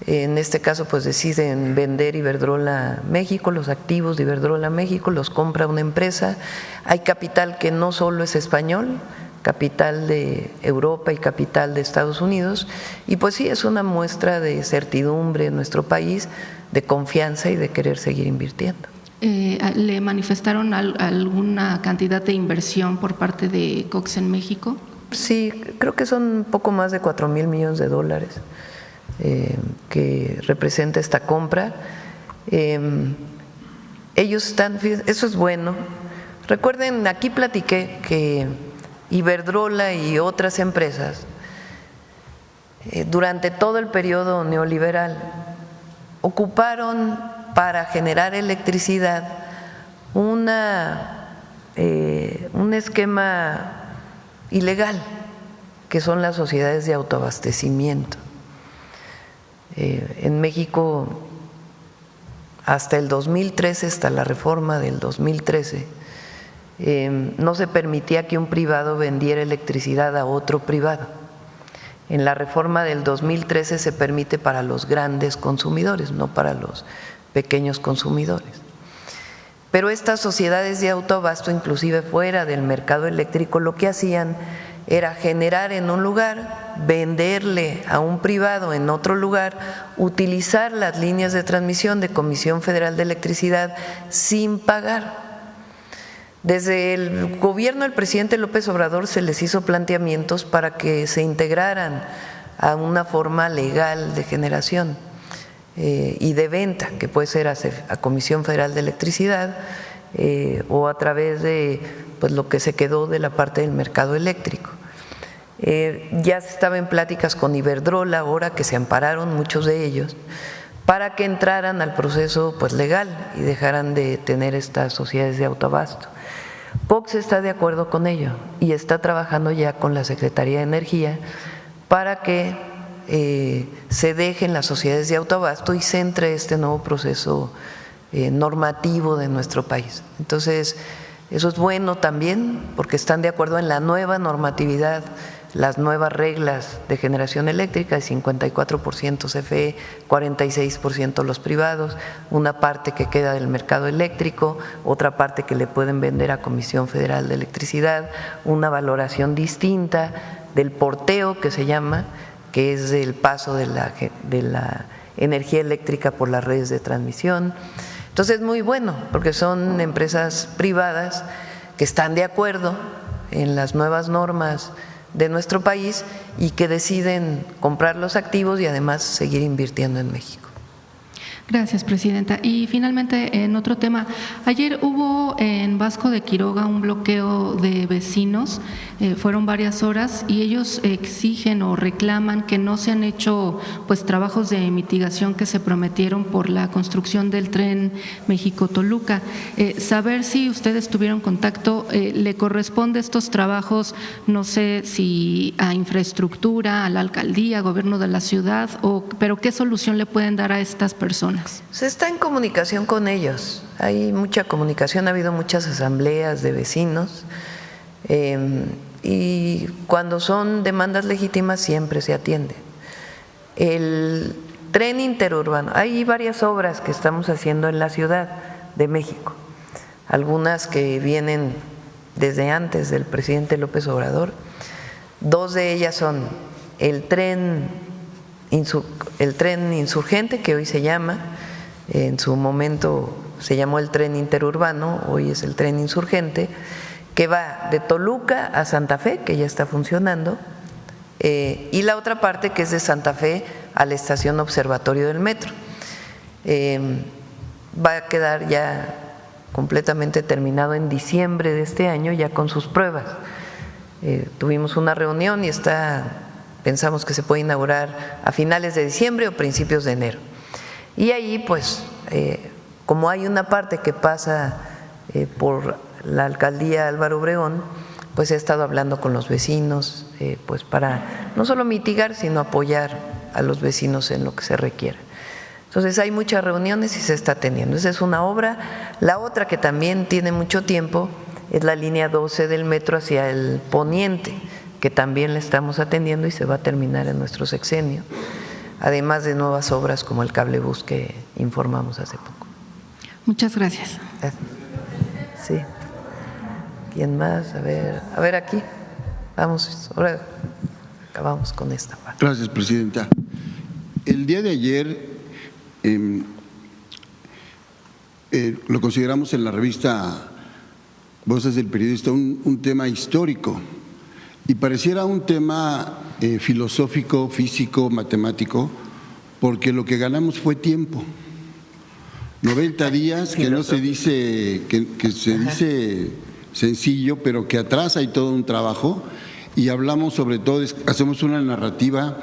En este caso pues deciden vender Iberdrola México, los activos de Iberdrola México los compra una empresa. Hay capital que no solo es español, capital de Europa y capital de Estados Unidos, y pues sí, es una muestra de certidumbre en nuestro país, de confianza y de querer seguir invirtiendo. ¿Le manifestaron alguna cantidad de inversión por parte de Cox en México? Sí, creo que son un poco más de $4,000 millones que representa esta compra. Ellos están, eso es bueno. Recuerden, aquí platiqué que Iberdrola y otras empresas durante todo el periodo neoliberal ocuparon para generar electricidad un esquema ilegal, que son las sociedades de autoabastecimiento. En México, hasta el 2013, hasta la reforma del 2013, no se permitía que un privado vendiera electricidad a otro privado. En la reforma del 2013 se permite para los grandes consumidores, no para los pequeños consumidores. Pero estas sociedades de autoabasto, inclusive fuera del mercado eléctrico, lo que hacían era generar en un lugar, venderle a un privado en otro lugar, utilizar las líneas de transmisión de Comisión Federal de Electricidad sin pagar. Desde el gobierno del presidente López Obrador se les hizo planteamientos para que se integraran a una forma legal de generación y de venta, que puede ser a Comisión Federal de Electricidad o a través de pues, lo que se quedó de la parte del mercado eléctrico. Ya se estaba en pláticas con Iberdrola, ahora que se ampararon muchos de ellos, para que entraran al proceso pues, legal y dejaran de tener estas sociedades de autoabasto. Cox está de acuerdo con ello y está trabajando ya con la Secretaría de Energía para que se dejen las sociedades de autoabasto y se entre este nuevo proceso normativo de nuestro país. Entonces, eso es bueno también porque están de acuerdo en la nueva normatividad, las nuevas reglas de generación eléctrica, de 54% CFE, 46% los privados, una parte que queda del mercado eléctrico, otra parte que le pueden vender a Comisión Federal de Electricidad, una valoración distinta del porteo que se llama, que es el paso de la energía eléctrica por las redes de transmisión. Entonces es muy bueno porque son empresas privadas que están de acuerdo en las nuevas normas de nuestro país y que deciden comprar los activos y además seguir invirtiendo en México. Gracias, presidenta. Y finalmente, en otro tema, ayer hubo en Vasco de Quiroga un bloqueo de vecinos, fueron varias horas y ellos exigen o reclaman que no se han hecho pues trabajos de mitigación que se prometieron por la construcción del tren México-Toluca. Saber si ustedes tuvieron contacto, ¿le corresponde estos trabajos, no sé si a infraestructura, a la alcaldía, gobierno de la ciudad, pero qué solución le pueden dar a estas personas? Se está en comunicación con ellos, hay mucha comunicación, ha habido muchas asambleas de vecinos y cuando son demandas legítimas siempre se atienden. El tren interurbano, hay varias obras que estamos haciendo en la Ciudad de México, algunas que vienen desde antes del presidente López Obrador, dos de ellas son el tren insurgente, que hoy se llama, en su momento se llamó el tren interurbano, hoy es el tren insurgente, que va de Toluca a Santa Fe, que ya está funcionando, y la otra parte que es de Santa Fe a la estación Observatorio del Metro. Va a quedar ya completamente terminado en diciembre de este año, ya con sus pruebas. Tuvimos una reunión y pensamos que se puede inaugurar a finales de diciembre o principios de enero. Y ahí, pues, como hay una parte que pasa por la alcaldía Álvaro Obregón, pues he estado hablando con los vecinos, pues para no solo mitigar, sino apoyar a los vecinos en lo que se requiera. Entonces hay muchas reuniones y se está teniendo. Esa es una obra. La otra que también tiene mucho tiempo es la línea 12 del metro hacia el poniente, que también la estamos atendiendo y se va a terminar en nuestro sexenio, además de nuevas obras como el cablebús que informamos hace poco. Muchas gracias. Sí. ¿Quién más? A ver aquí. vamos, ahora acabamos con esta parte. Gracias, presidenta. El día de ayer lo consideramos en la revista Voces del Periodista un tema histórico y pareciera un tema filosófico, físico, matemático, porque lo que ganamos fue tiempo. 90 días, que no se dice, que se dice sencillo, pero que atrás hay todo un trabajo, y hablamos sobre todo, hacemos una narrativa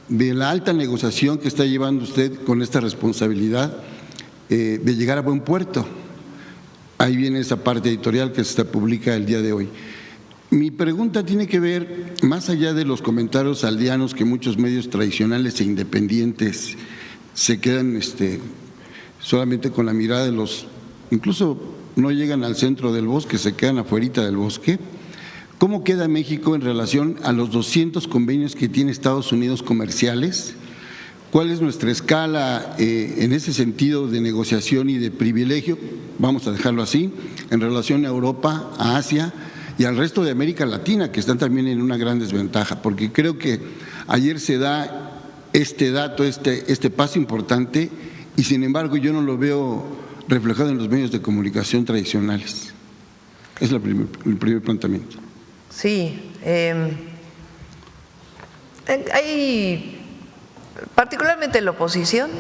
de la alta negociación que está llevando usted con esta responsabilidad de llegar a buen puerto. Ahí viene esa parte editorial que se publica el día de hoy. Mi pregunta tiene que ver, más allá de los comentarios aldeanos que muchos medios tradicionales e independientes se quedan solamente con la mirada de los, incluso no llegan al centro del bosque, se quedan afuerita del bosque. ¿Cómo queda México en relación a los 200 convenios que tiene Estados Unidos comerciales? ¿Cuál es nuestra escala en ese sentido de negociación y de privilegio? Vamos a dejarlo así, en relación a Europa, a Asia y al resto de América Latina, que están también en una gran desventaja, porque creo que ayer se da este dato, este paso importante, y sin embargo yo no lo veo reflejado en los medios de comunicación tradicionales. Es el primer planteamiento. Sí, hay, particularmente la oposición,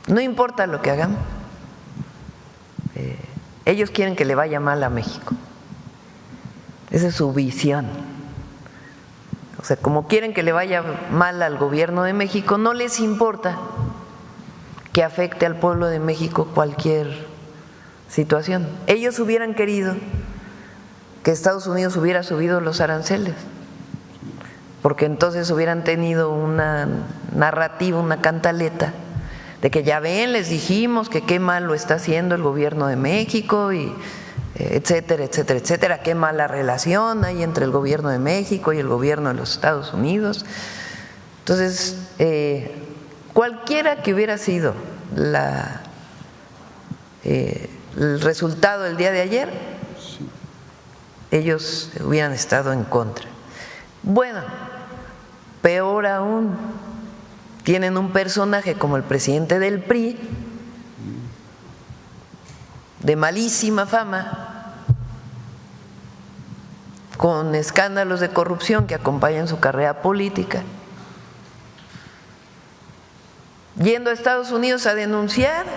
no importa lo que hagan, ellos quieren que le vaya mal a México. Esa es su visión. O sea, como quieren que le vaya mal al gobierno de México, no les importa que afecte al pueblo de México cualquier situación. Ellos hubieran querido que Estados Unidos hubiera subido los aranceles, porque entonces hubieran tenido una narrativa, una cantaleta de que ya ven, les dijimos que qué mal lo está haciendo el gobierno de México y etcétera, etcétera, etcétera, qué mala relación hay entre el gobierno de México y el gobierno de los Estados Unidos. Entonces, cualquiera que hubiera sido el resultado del día de ayer, ellos hubieran estado en contra. Bueno, peor aún, tienen un personaje como el presidente del PRI, de malísima fama, con escándalos de corrupción que acompañan su carrera política, yendo a Estados Unidos a denunciar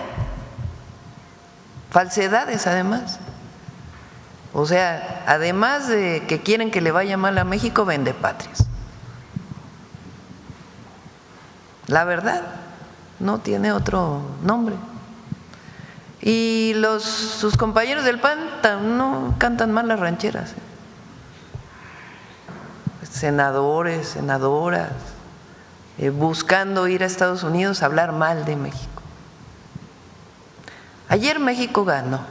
falsedades además. O sea, además de que quieren que le vaya mal a México, vende patrias. La verdad, no tiene otro nombre. Y sus compañeros del PAN no cantan mal las rancheras. Senadores, senadoras, buscando ir a Estados Unidos a hablar mal de México. Ayer México ganó.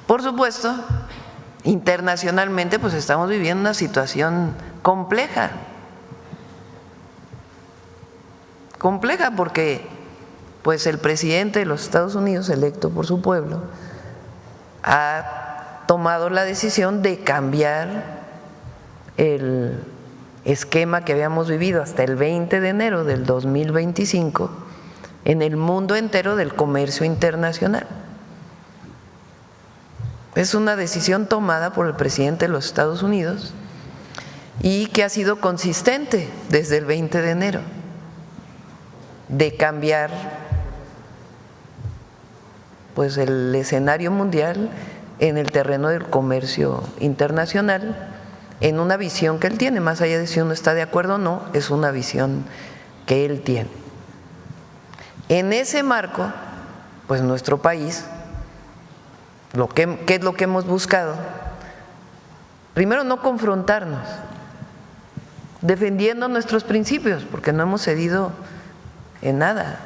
Por supuesto, internacionalmente pues estamos viviendo una situación compleja. Compleja porque pues el presidente de los Estados Unidos, electo por su pueblo, ha tomado la decisión de cambiar el esquema que habíamos vivido hasta el 20 de enero del 2025 en el mundo entero del comercio internacional. Es una decisión tomada por el presidente de los Estados Unidos y que ha sido consistente desde el 20 de enero, de cambiar pues el escenario mundial en el terreno del comercio internacional, en una visión que él tiene, más allá de si uno está de acuerdo o no, es una visión que él tiene. En ese marco, pues nuestro país, ¿qué es lo que hemos buscado? Primero, no confrontarnos, defendiendo nuestros principios, porque no hemos cedido en nada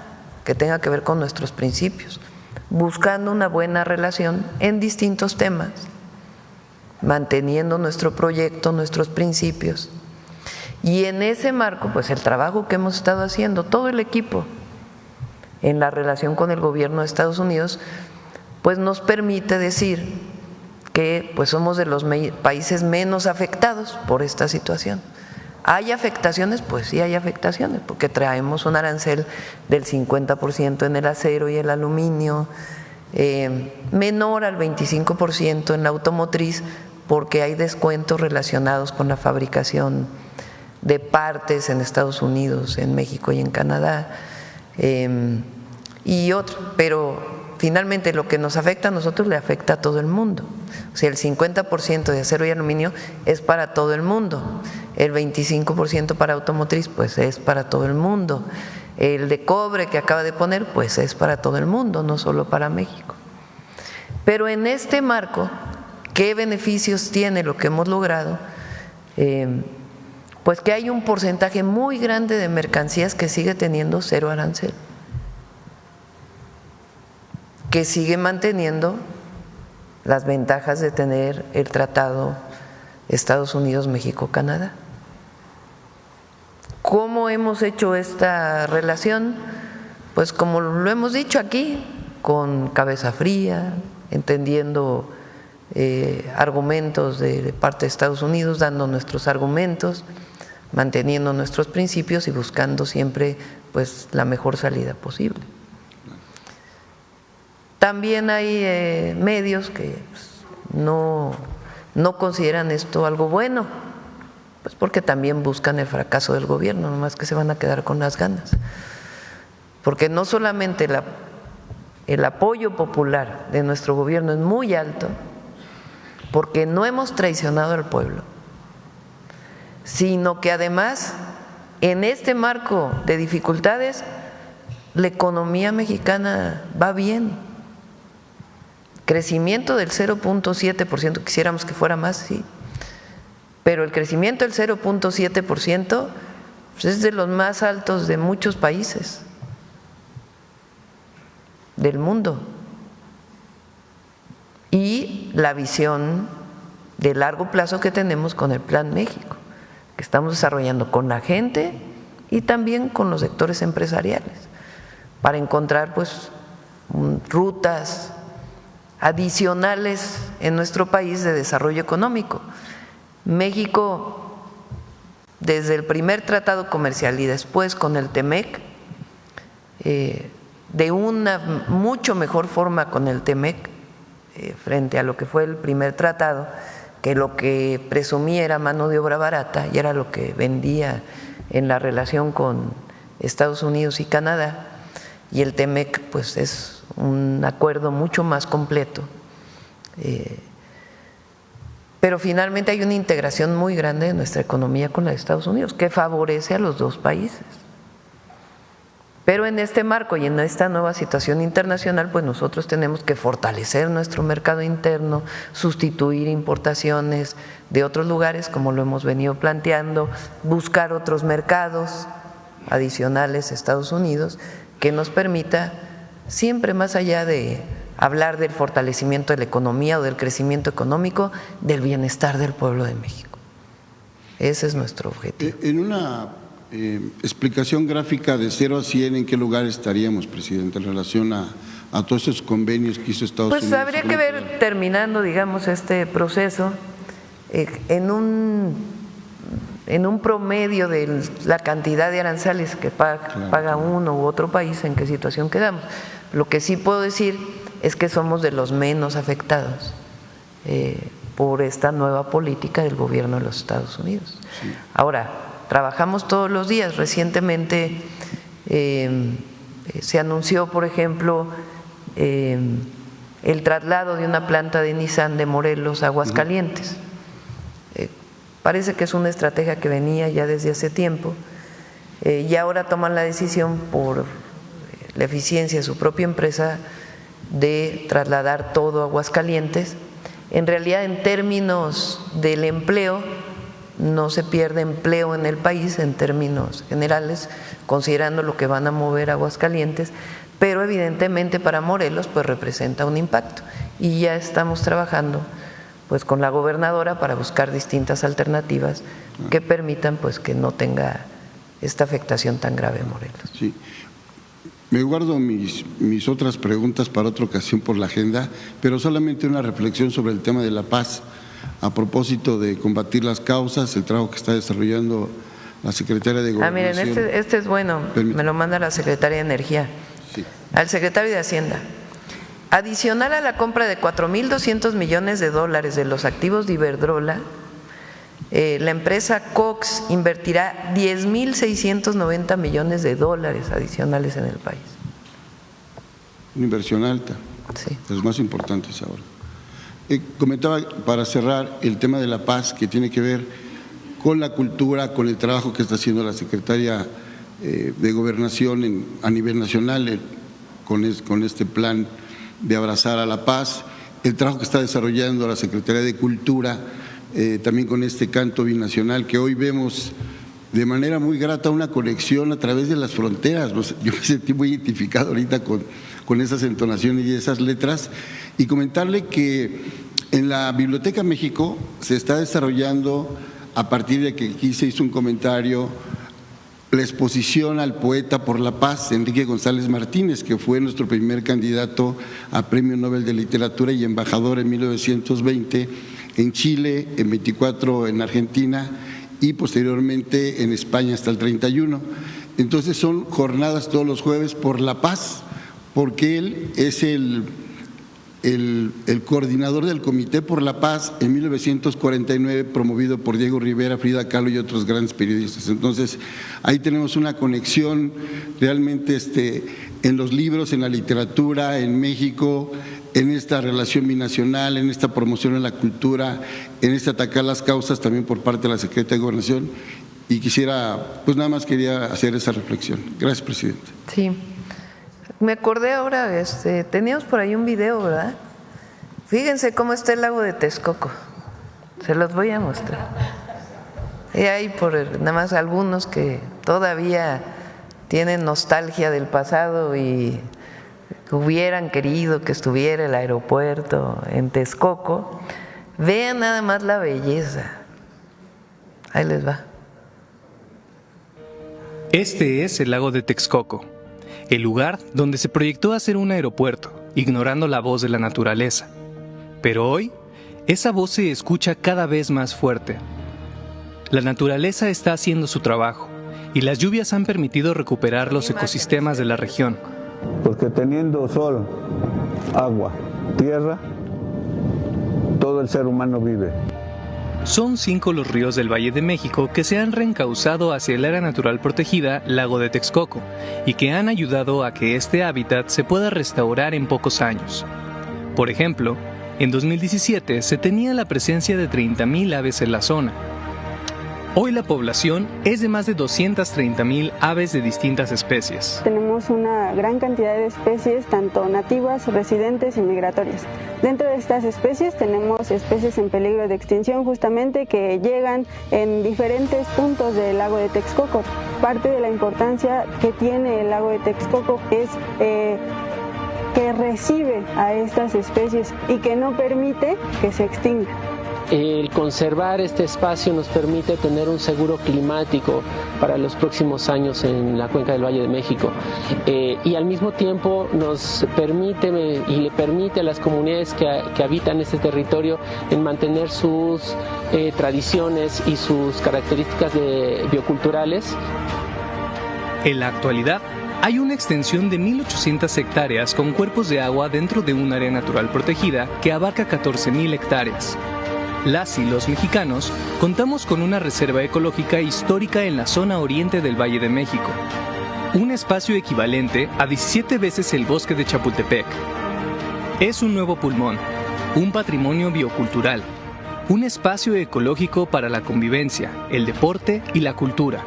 que tenga que ver con nuestros principios, buscando una buena relación en distintos temas, manteniendo nuestro proyecto, nuestros principios. Y en ese marco, pues el trabajo que hemos estado haciendo, todo el equipo, en la relación con el gobierno de Estados Unidos, pues nos permite decir que pues somos de los países menos afectados por esta situación. ¿Hay afectaciones? Pues sí hay afectaciones, porque traemos un arancel del 50% en el acero y el aluminio, menor al 25% en la automotriz, porque hay descuentos relacionados con la fabricación de partes en Estados Unidos, en México y en Canadá, y otro, pero finalmente lo que nos afecta a nosotros le afecta a todo el mundo. O sea, el 50% de acero y aluminio es para todo el mundo, el 25% para automotriz pues es para todo el mundo, el de cobre que acaba de poner pues es para todo el mundo, no solo para México. Pero en este marco, ¿qué beneficios tiene lo que hemos logrado? Pues que hay un porcentaje muy grande de mercancías que sigue teniendo cero arancel, que sigue manteniendo las ventajas de tener el tratado Estados Unidos, México, Canadá. ¿Cómo hemos hecho esta relación? Pues como lo hemos dicho aquí, con cabeza fría, entendiendo argumentos de parte de Estados Unidos, dando nuestros argumentos, manteniendo nuestros principios y buscando siempre pues la mejor salida posible. También hay medios que pues, no consideran esto algo bueno, pues porque también buscan el fracaso del gobierno, nomás que se van a quedar con las ganas. Porque no solamente el apoyo popular de nuestro gobierno es muy alto, porque no hemos traicionado al pueblo, sino que además en este marco de dificultades la economía mexicana va bien. Crecimiento del 0.7%, quisiéramos que fuera más, sí, pero el crecimiento del 0.7% pues es de los más altos de muchos países del mundo. Y la visión de largo plazo que tenemos con el Plan México, que estamos desarrollando con la gente y también con los sectores empresariales, para encontrar pues rutas adicionales en nuestro país de desarrollo económico. México, desde el primer tratado comercial y después con el TEMEC, de una mucho mejor forma con el TEMEC, frente a lo que fue el primer tratado, que lo que presumía era mano de obra barata y era lo que vendía en la relación con Estados Unidos y Canadá, y el TEMEC pues es un acuerdo mucho más completo, pero finalmente hay una integración muy grande de nuestra economía con la de Estados Unidos que favorece a los dos países. Pero en este marco y en esta nueva situación internacional, pues nosotros tenemos que fortalecer nuestro mercado interno, sustituir importaciones de otros lugares, como lo hemos venido planteando, buscar otros mercados adicionales a Estados Unidos que nos permita, siempre más allá de hablar del fortalecimiento de la economía o del crecimiento económico, del bienestar del pueblo de México. Ese es nuestro objetivo. En una explicación gráfica de 0 a 100, ¿en qué lugar estaríamos, presidente, en relación a todos esos convenios que hizo Estados Unidos? Pues habría que ver, terminando, digamos, este proceso, en un promedio de la cantidad de aranceles que paga uno u otro país, en qué situación quedamos. Lo que sí puedo decir es que somos de los menos afectados por esta nueva política del gobierno de los Estados Unidos. Sí. Ahora, trabajamos todos los días. Recientemente se anunció, por ejemplo, el traslado de una planta de Nissan de Morelos a Aguascalientes. Parece que es una estrategia que venía ya desde hace tiempo, y ahora toman la decisión por la eficiencia de su propia empresa de trasladar todo a Aguascalientes. En realidad, en términos del empleo, no se pierde empleo en el país en términos generales, considerando lo que van a mover a Aguascalientes, pero evidentemente para Morelos pues representa un impacto, y ya estamos trabajando pues con la gobernadora para buscar distintas alternativas que permitan pues que no tenga esta afectación tan grave en Morelos. Sí. Me guardo mis otras preguntas para otra ocasión por la agenda, pero solamente una reflexión sobre el tema de la paz. A propósito de combatir las causas, el trabajo que está desarrollando la Secretaria de Gobernación. Miren, este es bueno, me lo manda la Secretaria de Energía. Sí. Al Secretario de Hacienda. Adicional a la compra de $4,200 millones de los activos de Iberdrola, la empresa Cox invertirá $10,690 millones adicionales en el país. Una inversión alta, sí, de los más importantes ahora. Comentaba para cerrar el tema de la paz, que tiene que ver con la cultura, con el trabajo que está haciendo la Secretaria de Gobernación a nivel nacional, con este plan de abrazar a la paz, el trabajo que está desarrollando la Secretaría de Cultura, también con este canto binacional, que hoy vemos de manera muy grata una conexión a través de las fronteras. Yo me sentí muy identificado ahorita con esas entonaciones y esas letras, y comentarle que en la Biblioteca México se está desarrollando, a partir de que aquí se hizo un comentario, la exposición al poeta por la paz, Enrique González Martínez, que fue nuestro primer candidato a Premio Nobel de Literatura y embajador en 1920 en Chile, en 24 en Argentina y posteriormente en España hasta el 31. Entonces son jornadas todos los jueves por la paz, porque él es el coordinador del Comité por la Paz en 1949, promovido por Diego Rivera, Frida Kahlo y otros grandes periodistas. Entonces, ahí tenemos una conexión realmente en los libros, en la literatura, en México, en esta relación binacional, en esta promoción de la cultura, en este atacar las causas también por parte de la Secretaría de Gobernación. Y pues nada más quería hacer esa reflexión. Gracias, presidente. Sí. Me acordé ahora, teníamos por ahí un video, ¿verdad? Fíjense cómo está el lago de Texcoco. Se los voy a mostrar. Y hay nada más algunos que todavía tienen nostalgia del pasado y hubieran querido que estuviera el aeropuerto en Texcoco. Vean nada más la belleza. Ahí les va. Este es el lago de Texcoco, el lugar donde se proyectó hacer un aeropuerto, ignorando la voz de la naturaleza. Pero hoy, esa voz se escucha cada vez más fuerte. La naturaleza está haciendo su trabajo, y las lluvias han permitido recuperar los ecosistemas de la región. Porque teniendo sol, agua, tierra, todo el ser humano vive. Son 5 los ríos del Valle de México que se han reencauzado hacia el área natural protegida Lago de Texcoco y que han ayudado a que este hábitat se pueda restaurar en pocos años. Por ejemplo, en 2017 se tenía la presencia de 30,000 aves en la zona. Hoy la población es de más de 230,000 aves de distintas especies. Tenemos una gran cantidad de especies, tanto nativas, residentes y migratorias. Dentro de estas especies tenemos especies en peligro de extinción justamente que llegan en diferentes puntos del lago de Texcoco. Parte de la importancia que tiene el lago de Texcoco es que recibe a estas especies y que no permite que se extingan. El conservar este espacio nos permite tener un seguro climático para los próximos años en la cuenca del Valle de México y al mismo tiempo nos permite y le permite a las comunidades que habitan este territorio en mantener sus tradiciones y sus características bioculturales. En la actualidad, hay una extensión de 1,800 hectáreas con cuerpos de agua dentro de un área natural protegida que abarca 14,000 hectáreas. Las y los mexicanos contamos con una reserva ecológica histórica en la zona oriente del Valle de México, un espacio equivalente a 17 veces el bosque de Chapultepec. Es un nuevo pulmón, un patrimonio biocultural, un espacio ecológico para la convivencia, el deporte y la cultura.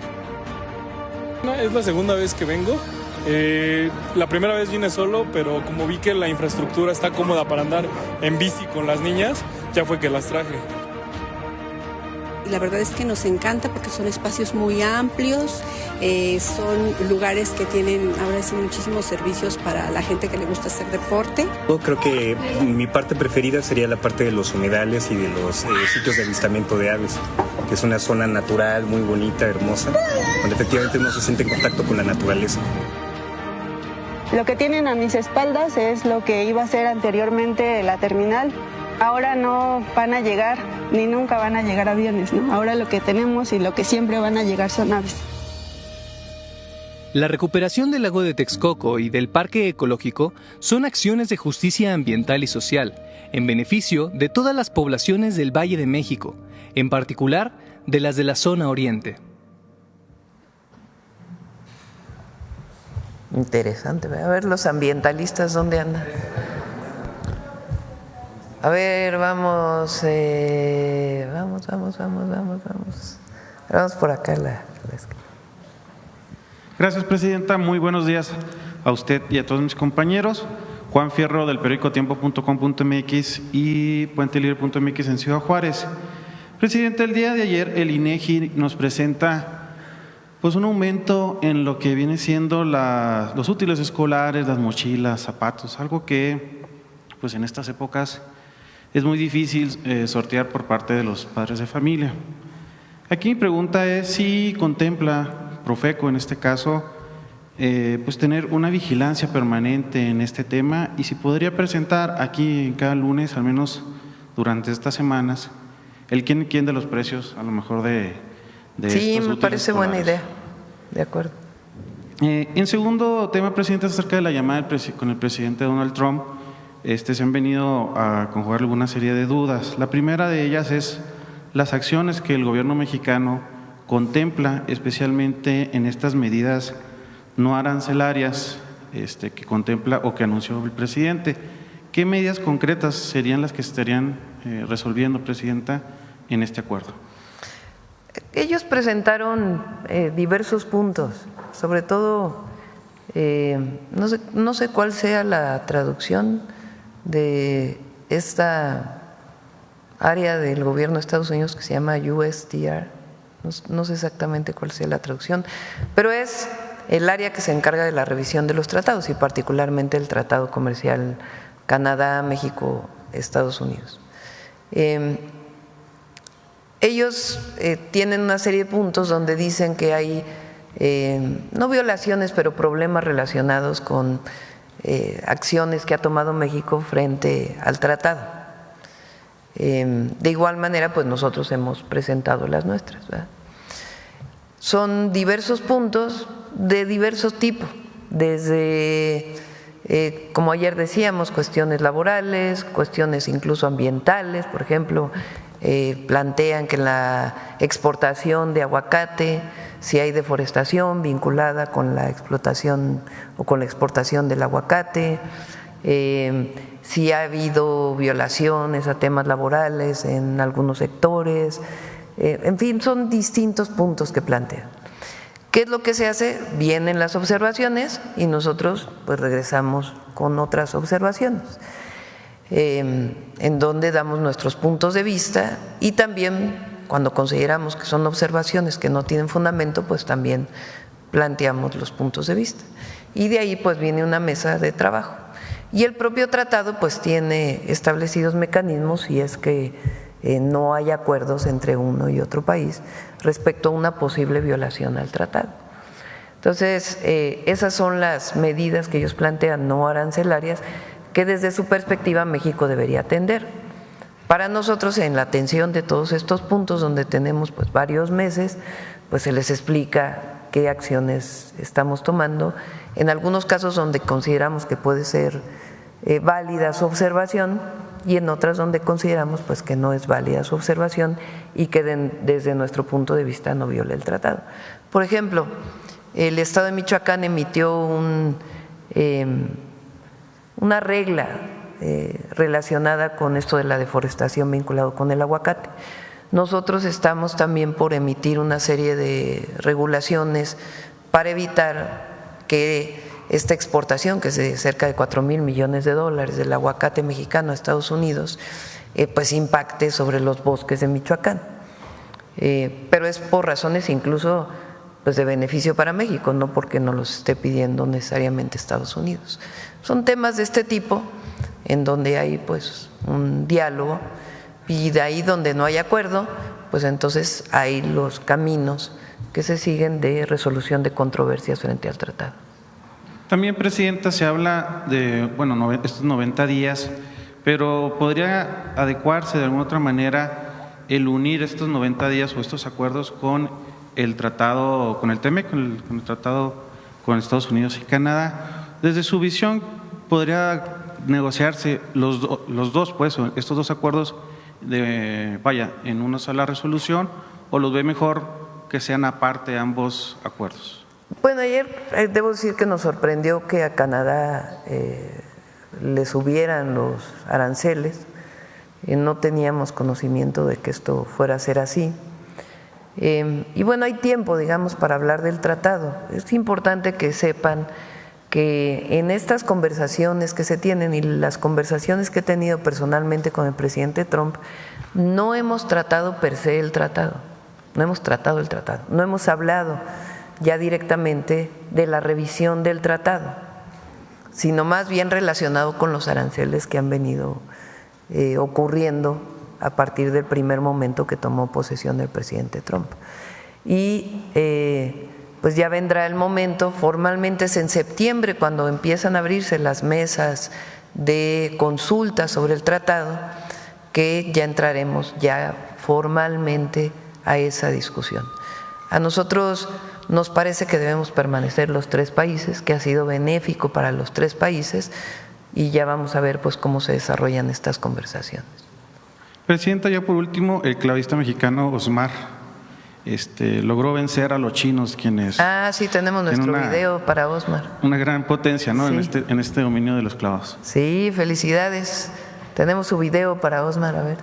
Es la segunda vez que vengo. La primera vez vine solo, pero como vi que la infraestructura está cómoda para andar en bici con las niñas, ya fue que las traje. La verdad es que nos encanta porque son espacios muy amplios, son lugares que tienen ahora sí muchísimos servicios para la gente que le gusta hacer deporte. Yo creo que mi parte preferida sería la parte de los humedales y de los sitios de avistamiento de aves, que es una zona natural muy bonita, hermosa, donde efectivamente uno se siente en contacto con la naturaleza. Lo que tienen a mis espaldas es lo que iba a ser anteriormente la terminal. Ahora no van a llegar, ni nunca van a llegar aviones, ¿no? Ahora lo que tenemos y lo que siempre van a llegar son aves. La recuperación del lago de Texcoco y del parque ecológico son acciones de justicia ambiental y social, en beneficio de todas las poblaciones del Valle de México, en particular de las de la zona oriente. Interesante. A ver, los ambientalistas, ¿dónde andan? A ver, vamos por acá Gracias, Presidenta. Muy buenos días a usted y a todos mis compañeros. Juan Fierro, del periódico tiempo.com.mx y puentelibre.mx en Ciudad Juárez. Presidente, el día de ayer el INEGI nos presenta pues un aumento en lo que viene siendo los útiles escolares, las mochilas, zapatos, algo que pues en estas épocas es muy difícil sortear por parte de los padres de familia. Aquí mi pregunta es si contempla Profeco en este caso pues tener una vigilancia permanente en este tema y si podría presentar aquí cada lunes, al menos durante estas semanas, el quién de los precios a lo mejor de sí, me parece buena idea. De acuerdo. En segundo tema, Presidente, acerca de la llamada con el presidente Donald Trump, se han venido a conjugar alguna serie de dudas. La primera de ellas es las acciones que el gobierno mexicano contempla, especialmente en estas medidas no arancelarias que contempla o que anunció el presidente. ¿Qué medidas concretas serían las que estarían resolviendo, Presidenta, en este acuerdo? Ellos presentaron diversos puntos, sobre todo, no sé cuál sea la traducción de esta área del gobierno de Estados Unidos que se llama USTR, no sé exactamente cuál sea la traducción, pero es el área que se encarga de la revisión de los tratados y particularmente el Tratado Comercial Canadá, México, Estados Unidos. Ellos tienen una serie de puntos donde dicen que hay, no violaciones, pero problemas relacionados con acciones que ha tomado México frente al tratado. De igual manera, pues nosotros hemos presentado las nuestras, ¿verdad? Son diversos puntos de diversos tipos, desde, como ayer decíamos, cuestiones laborales, cuestiones incluso ambientales, por ejemplo, plantean que en la exportación de aguacate, si hay deforestación vinculada con la explotación o con la exportación del aguacate, si ha habido violaciones a temas laborales en algunos sectores, en fin, son distintos puntos que plantean. ¿Qué es lo que se hace? Vienen las observaciones y nosotros pues regresamos con otras observaciones, en donde damos nuestros puntos de vista y también cuando consideramos que son observaciones que no tienen fundamento, pues también planteamos los puntos de vista. Y de ahí pues viene una mesa de trabajo. Y el propio tratado pues tiene establecidos mecanismos si es que no hay acuerdos entre uno y otro país respecto a una posible violación al tratado. Entonces, esas son las medidas que ellos plantean no arancelarias que desde su perspectiva México debería atender. Para nosotros, en la atención de todos estos puntos donde tenemos pues varios meses, pues se les explica qué acciones estamos tomando. En algunos casos donde consideramos que puede ser válida su observación y en otras donde consideramos pues que no es válida su observación y que desde nuestro punto de vista no viola el tratado. Por ejemplo, el Estado de Michoacán emitió una regla relacionada con esto de la deforestación vinculado con el aguacate. Nosotros estamos también por emitir una serie de regulaciones para evitar que esta exportación, que es de cerca de $4,000 millones del aguacate mexicano a Estados Unidos, pues impacte sobre los bosques de Michoacán. Pero es por razones incluso pues de beneficio para México, no porque nos los esté pidiendo necesariamente Estados Unidos. Son temas de este tipo en donde hay pues un diálogo y de ahí donde no hay acuerdo, pues entonces hay los caminos que se siguen de resolución de controversias frente al tratado. También, Presidenta, se habla de, bueno, estos 90 días, pero ¿podría adecuarse de alguna otra manera el unir estos 90 días o estos acuerdos con el tratado, con el TEMEC, con el tratado con Estados Unidos y Canadá? Desde su visión, ¿podría negociarse los dos, pues, estos dos acuerdos en una sola resolución, o los ve mejor que sean aparte ambos acuerdos? Bueno, ayer debo decir que nos sorprendió que a Canadá le subieran los aranceles. No teníamos conocimiento de que esto fuera a ser así. Y bueno, hay tiempo, digamos, para hablar del tratado. Es importante que sepan que en estas conversaciones que se tienen y las conversaciones que he tenido personalmente con el presidente Trump, no hemos tratado per se el tratado, no hemos tratado el tratado, no hemos hablado ya directamente de la revisión del tratado, sino más bien relacionado con los aranceles que han venido ocurriendo a partir del primer momento que tomó posesión el presidente Trump. Y pues ya vendrá el momento, formalmente es en septiembre cuando empiezan a abrirse las mesas de consulta sobre el tratado, que ya entraremos ya formalmente a esa discusión. A nosotros nos parece que debemos permanecer los tres países, que ha sido benéfico para los tres países, y ya vamos a ver pues cómo se desarrollan estas conversaciones. Presidenta, ya por último, el clavista mexicano Osmar logró vencer a los chinos, quienes… Sí, tenemos nuestro video para Osmar. Una gran potencia, ¿no? Sí. En este dominio de los clavos. Sí, felicidades. Tenemos su video para Osmar, a ver.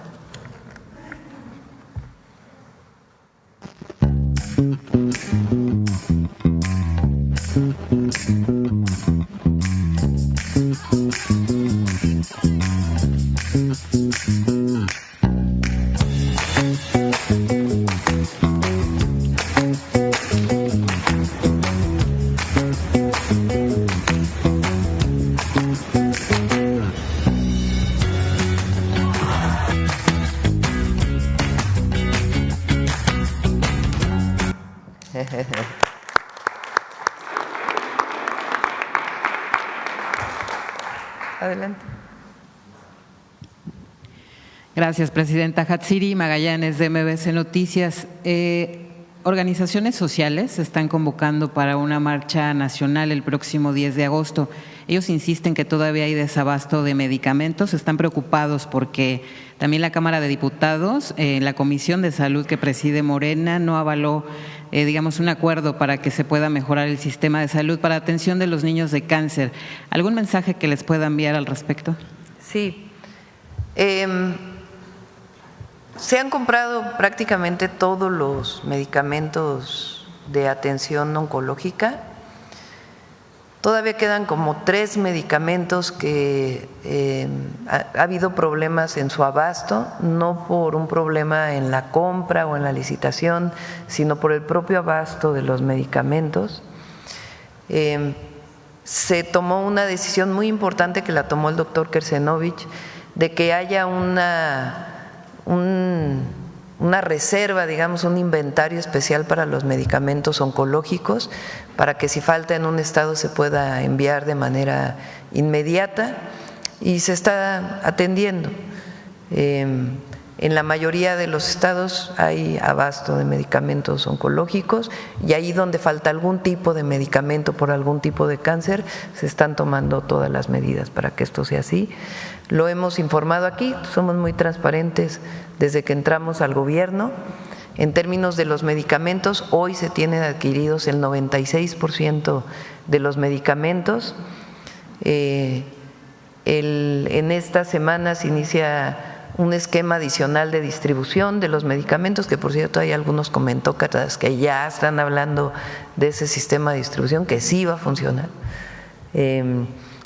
Adelante. Gracias, Presidenta. Hatsiri Magallanes, de MBC Noticias. Organizaciones sociales se están convocando para una marcha nacional el próximo 10 de agosto. Ellos insisten que todavía hay desabasto de medicamentos, están preocupados porque también la Cámara de Diputados, la Comisión de Salud que preside Morena, no avaló, digamos, un acuerdo para que se pueda mejorar el sistema de salud para atención de los niños de cáncer. ¿Algún mensaje que les pueda enviar al respecto? Sí. Se han comprado prácticamente todos los medicamentos de atención oncológica. Todavía quedan como 3 medicamentos que ha habido problemas en su abasto, no por un problema en la compra o en la licitación, sino por el propio abasto de los medicamentos. Se tomó una decisión muy importante que la tomó el doctor Kersenovich, de que haya una reserva, digamos, un inventario especial para los medicamentos oncológicos, para que si falta en un estado se pueda enviar de manera inmediata, y se está atendiendo. En la mayoría de los estados hay abasto de medicamentos oncológicos, y ahí donde falta algún tipo de medicamento por algún tipo de cáncer, se están tomando todas las medidas para que esto sea así. Lo hemos informado aquí, somos muy transparentes desde que entramos al gobierno. En términos de los medicamentos, hoy se tienen adquiridos el 96% de los medicamentos. En esta semana se inicia un esquema adicional de distribución de los medicamentos, que por cierto hay algunos comentócratas que ya están hablando de ese sistema de distribución que sí va a funcionar,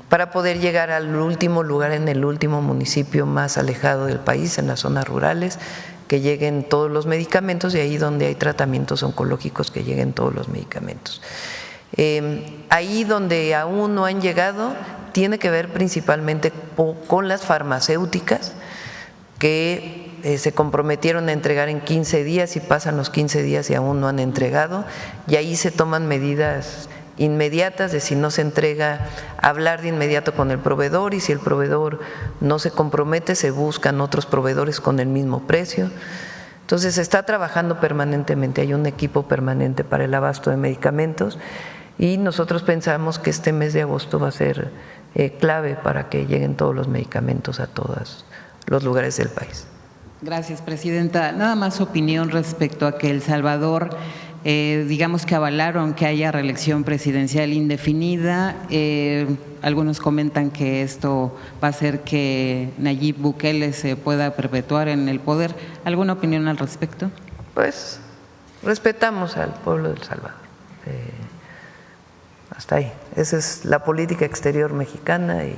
para poder llegar al último lugar en el último municipio más alejado del país, en las zonas rurales, que lleguen todos los medicamentos, y ahí donde hay tratamientos oncológicos que lleguen todos los medicamentos. Ahí donde aún no han llegado tiene que ver principalmente con las farmacéuticas, que se comprometieron a entregar en 15 días y pasan los 15 días y aún no han entregado, y ahí se toman medidas inmediatas de si no se entrega, hablar de inmediato con el proveedor, y si el proveedor no se compromete, se buscan otros proveedores con el mismo precio. Entonces se está trabajando permanentemente, hay un equipo permanente para el abasto de medicamentos y nosotros pensamos que este mes de agosto va a ser clave para que lleguen todos los medicamentos a todos los lugares del país. Gracias, presidenta. Nada más opinión respecto a que El Salvador, digamos que avalaron que haya reelección presidencial indefinida. Algunos comentan que esto va a hacer que Nayib Bukele se pueda perpetuar en el poder. ¿Alguna opinión al respecto? Pues respetamos al pueblo de El Salvador. Hasta ahí. Esa es la política exterior mexicana y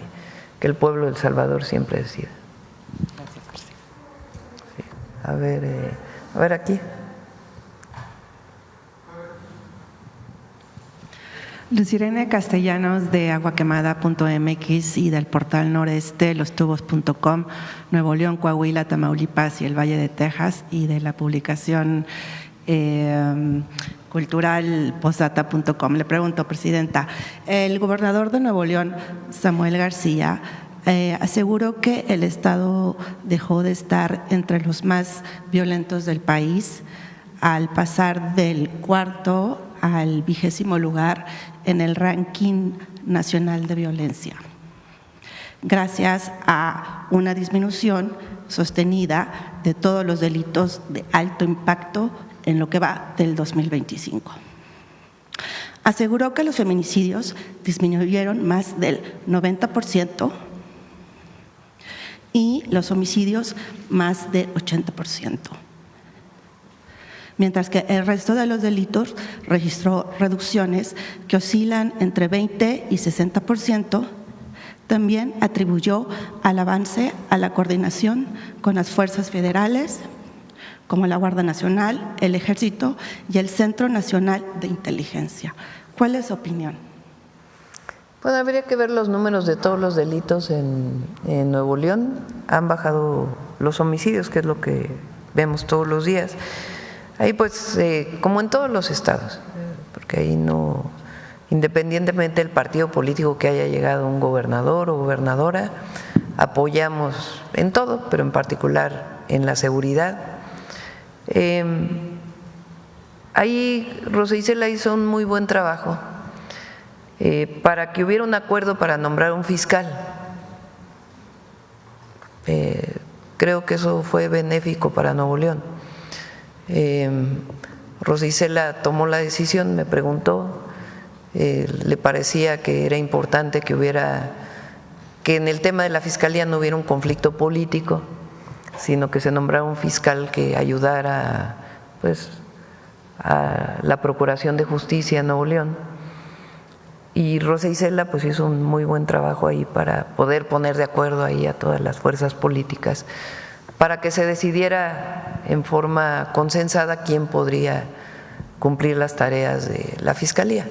que el pueblo de El Salvador siempre decida. Gracias, presidente. Sí. A ver aquí. Lucirene Castellanos de aguaquemada.mx y del portal noreste, lostubos.com, Nuevo León, Coahuila, Tamaulipas y el Valle de Texas, y de la publicación cultural postdata.com. Le pregunto, presidenta, el gobernador de Nuevo León, Samuel García, aseguró que el estado dejó de estar entre los más violentos del país al pasar del 4º al 20º lugar en el ranking nacional de violencia, gracias a una disminución sostenida de todos los delitos de alto impacto en lo que va del 2025. Aseguró que los feminicidios disminuyeron más del 90% y los homicidios más del 80%. Mientras que el resto de los delitos registró reducciones que oscilan entre 20 y 60%, también atribuyó al avance a la coordinación con las fuerzas federales, como la Guardia Nacional, el Ejército y el Centro Nacional de Inteligencia. ¿Cuál es su opinión? Bueno, habría que ver los números de todos los delitos en Nuevo León. Han bajado los homicidios, que es lo que vemos todos los días. Ahí pues, como en todos los estados, porque ahí no, independientemente del partido político que haya llegado un gobernador o gobernadora, apoyamos en todo, pero en particular en la seguridad. Ahí Rosa Isela hizo un muy buen trabajo para que hubiera un acuerdo para nombrar un fiscal. Creo que eso fue benéfico para Nuevo León. Rosa Isela tomó la decisión, me preguntó, le parecía que era importante que en el tema de la fiscalía no hubiera un conflicto político, sino que se nombrara un fiscal que ayudara pues a la Procuración de Justicia en Nuevo León. Y Rosa Isela pues hizo un muy buen trabajo ahí para poder poner de acuerdo ahí a todas las fuerzas políticas para que se decidiera en forma consensada quién podría cumplir las tareas de la Fiscalía.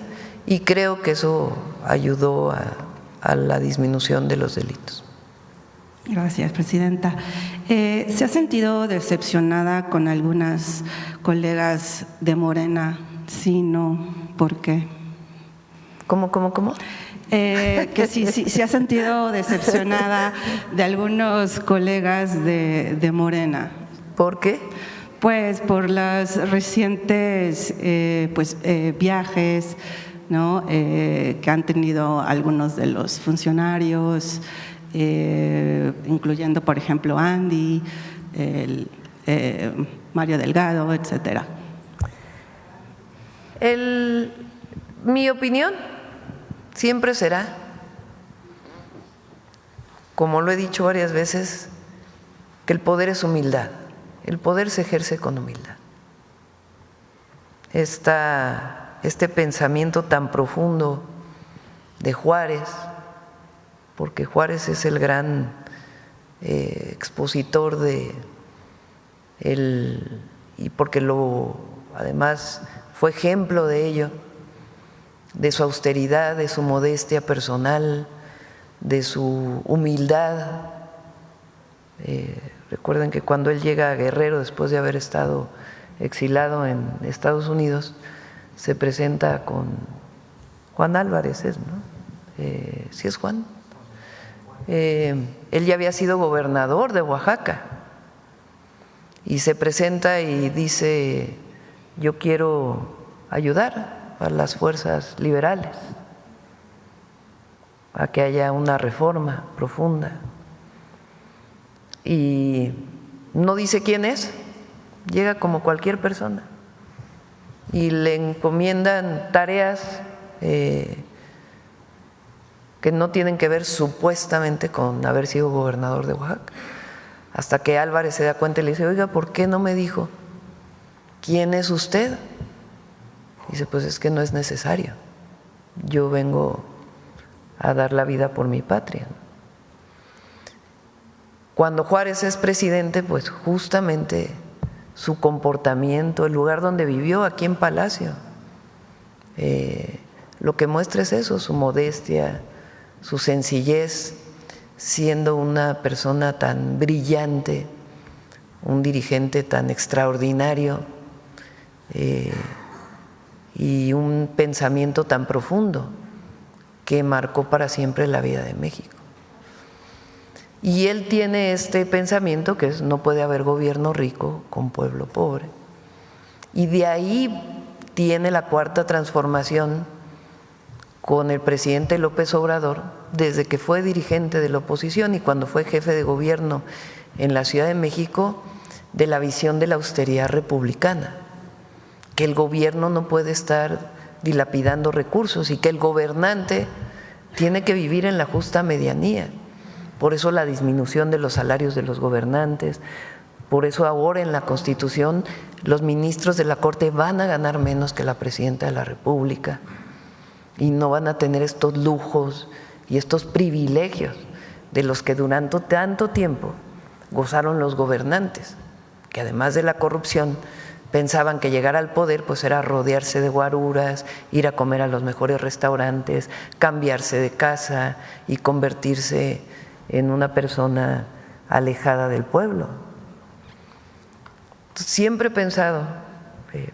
Y creo que eso ayudó a la disminución de los delitos. Gracias, presidenta. ¿Se ha sentido decepcionada con algunas colegas de Morena? Sí, no, ¿por qué? ¿Cómo? Que sí, se ha sentido decepcionada de algunos colegas de Morena. ¿Por qué? Pues por las recientes viajes, ¿no? Que han tenido algunos de los funcionarios, incluyendo, por ejemplo, Andy, Mario Delgado, etcétera. Mi opinión siempre será, como lo he dicho varias veces, que el poder es humildad. El poder se ejerce con humildad. Este pensamiento tan profundo de Juárez, porque Juárez es el gran expositor y porque además fue ejemplo de ello, de su austeridad, de su modestia personal, de su humildad. Recuerden que cuando él llega a Guerrero, después de haber estado exilado en Estados Unidos, se presenta con Juan Álvarez es, ¿no? ¿Sí es Juan? Él ya había sido gobernador de Oaxaca y se presenta y dice: yo quiero ayudar a las fuerzas liberales a que haya una reforma profunda. Y no dice quién es, llega como cualquier persona y le encomiendan tareas que no tienen que ver supuestamente con haber sido gobernador de Oaxaca. Hasta que Álvarez se da cuenta y le dice: oiga, ¿por qué no me dijo quién es usted? Dice: pues es que no es necesario, yo vengo a dar la vida por mi patria. Cuando Juárez es presidente, pues justamente su comportamiento, el lugar donde vivió, aquí en Palacio, lo que muestra es eso, su modestia, su sencillez, siendo una persona tan brillante, un dirigente tan extraordinario y un pensamiento tan profundo que marcó para siempre la vida de México. Y él tiene este pensamiento que es: no puede haber gobierno rico con pueblo pobre. Y de ahí tiene la cuarta transformación con el presidente López Obrador, desde que fue dirigente de la oposición y cuando fue jefe de gobierno en la Ciudad de México, de la visión de la austeridad republicana, que el gobierno no puede estar dilapidando recursos y que el gobernante tiene que vivir en la justa medianía. Por eso la disminución de los salarios de los gobernantes, por eso ahora en la Constitución los ministros de la Corte van a ganar menos que la presidenta de la República y no van a tener estos lujos y estos privilegios de los que durante tanto tiempo gozaron los gobernantes, que además de la corrupción pensaban que llegar al poder pues era rodearse de guaruras, ir a comer a los mejores restaurantes, cambiarse de casa y convertirse en una persona alejada del pueblo. Siempre he pensado,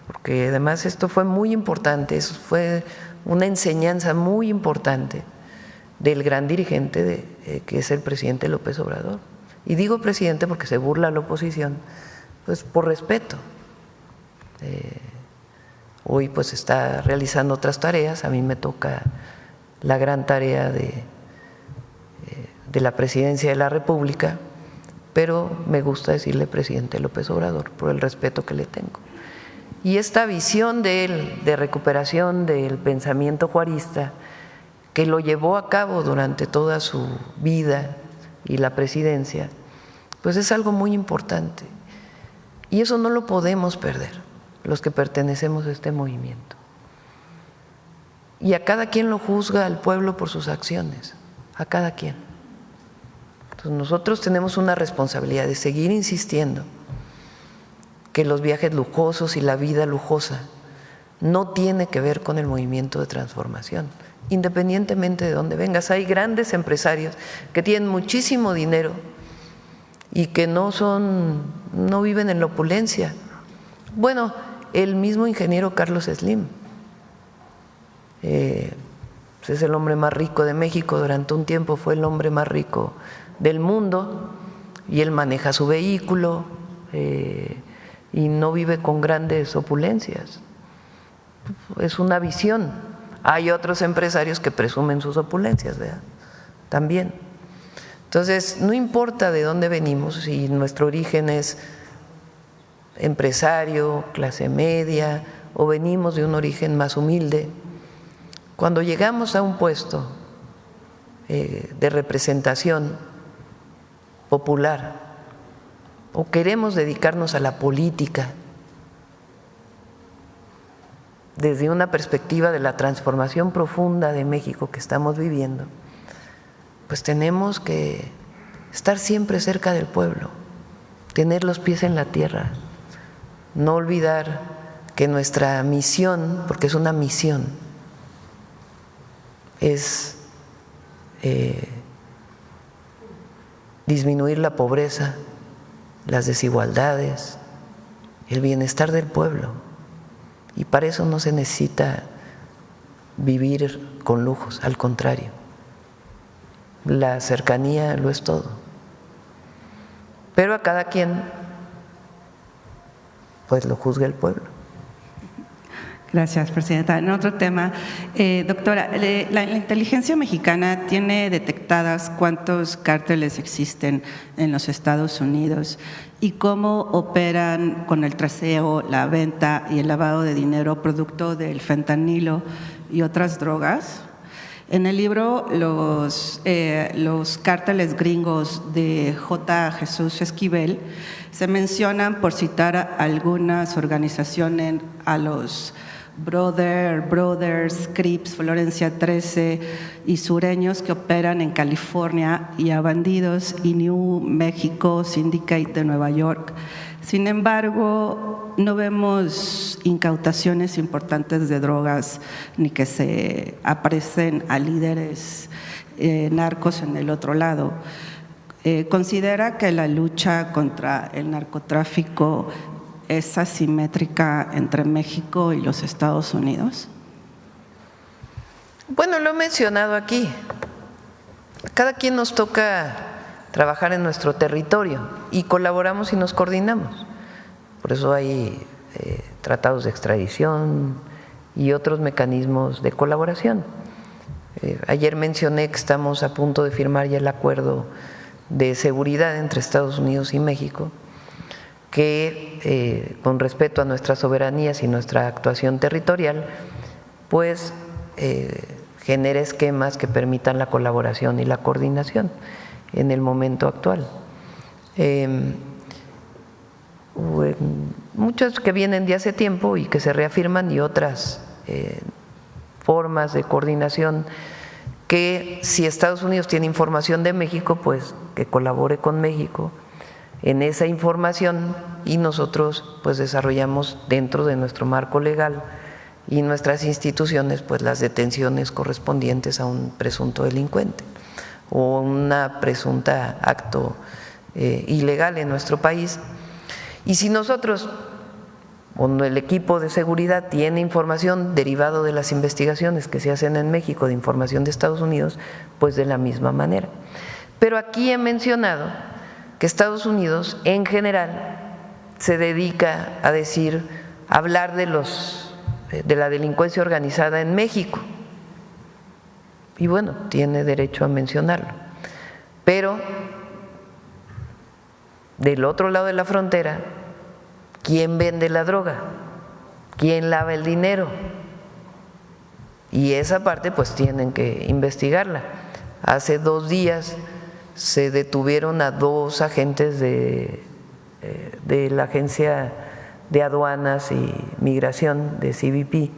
porque además esto fue muy importante, eso fue una enseñanza muy importante del gran dirigente que es el presidente López Obrador. Y digo presidente porque se burla a la oposición, pues por respeto. Hoy pues está realizando otras tareas, a mí me toca la gran tarea de la presidencia de la República, pero me gusta decirle presidente López Obrador por el respeto que le tengo. Y esta visión de él de recuperación del pensamiento juarista, que lo llevó a cabo durante toda su vida y la presidencia, pues es algo muy importante. Y eso no lo podemos perder, los que pertenecemos a este movimiento. Y a cada quien lo juzga al pueblo por sus acciones, a cada quien. Entonces nosotros tenemos una responsabilidad de seguir insistiendo que los viajes lujosos y la vida lujosa no tiene que ver con el movimiento de transformación, independientemente de dónde vengas. Hay grandes empresarios que tienen muchísimo dinero y que no viven en la opulencia. Bueno, el mismo ingeniero Carlos Slim es el hombre más rico de México, durante un tiempo fue el hombre más rico del mundo y él maneja su vehículo y no vive con grandes opulencias. Es una visión. Hay otros empresarios que presumen sus opulencias, ¿verdad? También. Entonces, no importa de dónde venimos, si nuestro origen es empresario, clase media, o venimos de un origen más humilde, cuando llegamos a un puesto de representación popular o queremos dedicarnos a la política desde una perspectiva de la transformación profunda de México que estamos viviendo, pues tenemos que estar siempre cerca del pueblo, tener los pies en la tierra, no olvidar que nuestra misión, porque es una misión, es disminuir la pobreza, las desigualdades, el bienestar del pueblo. Y para eso no se necesita vivir con lujos, al contrario. La cercanía lo es todo. Pero a cada quien, pues lo juzga el pueblo. Gracias, presidenta. En otro tema, doctora, la inteligencia mexicana tiene detectadas cuántos cárteles existen en los Estados Unidos y cómo operan con el traseo, la venta y el lavado de dinero producto del fentanilo y otras drogas. En el libro los cárteles gringos de J. Jesús Esquivel se mencionan, por citar a algunas organizaciones, a los Brothers, Crips, Florencia 13 y sureños que operan en California, y a bandidos y New Mexico Syndicate de Nueva York. Sin embargo, no vemos incautaciones importantes de drogas ni que se aparecen a líderes narcos en el otro lado. ¿Considera que la lucha contra el narcotráfico es asimétrica entre México y los Estados Unidos? Bueno, lo he mencionado aquí. Cada quien nos toca trabajar en nuestro territorio y colaboramos y nos coordinamos. Por eso hay tratados de extradición y otros mecanismos de colaboración. Ayer mencioné que estamos a punto de firmar ya el acuerdo de seguridad entre Estados Unidos y México, que con respeto a nuestras soberanías y nuestra actuación territorial, pues genera esquemas que permitan la colaboración y la coordinación en el momento actual. Muchos que vienen de hace tiempo y que se reafirman, y otras formas de coordinación que, si Estados Unidos tiene información de México, pues que colabore con México en esa información, y nosotros pues desarrollamos dentro de nuestro marco legal y nuestras instituciones pues las detenciones correspondientes a un presunto delincuente o una presunta acto ilegal en nuestro país. Y si nosotros o el equipo de seguridad tiene información derivado de las investigaciones que se hacen en México de información de Estados Unidos, pues de la misma manera. Pero aquí he mencionado que Estados Unidos en general se dedica a hablar de la delincuencia organizada en México, y bueno, tiene derecho a mencionarlo, pero del otro lado de la frontera, ¿quién vende la droga? ¿Quién lava el dinero? Y esa parte pues tienen que investigarla. Hace 2 días se detuvieron a 2 agentes de la Agencia de Aduanas y Migración, de CBP,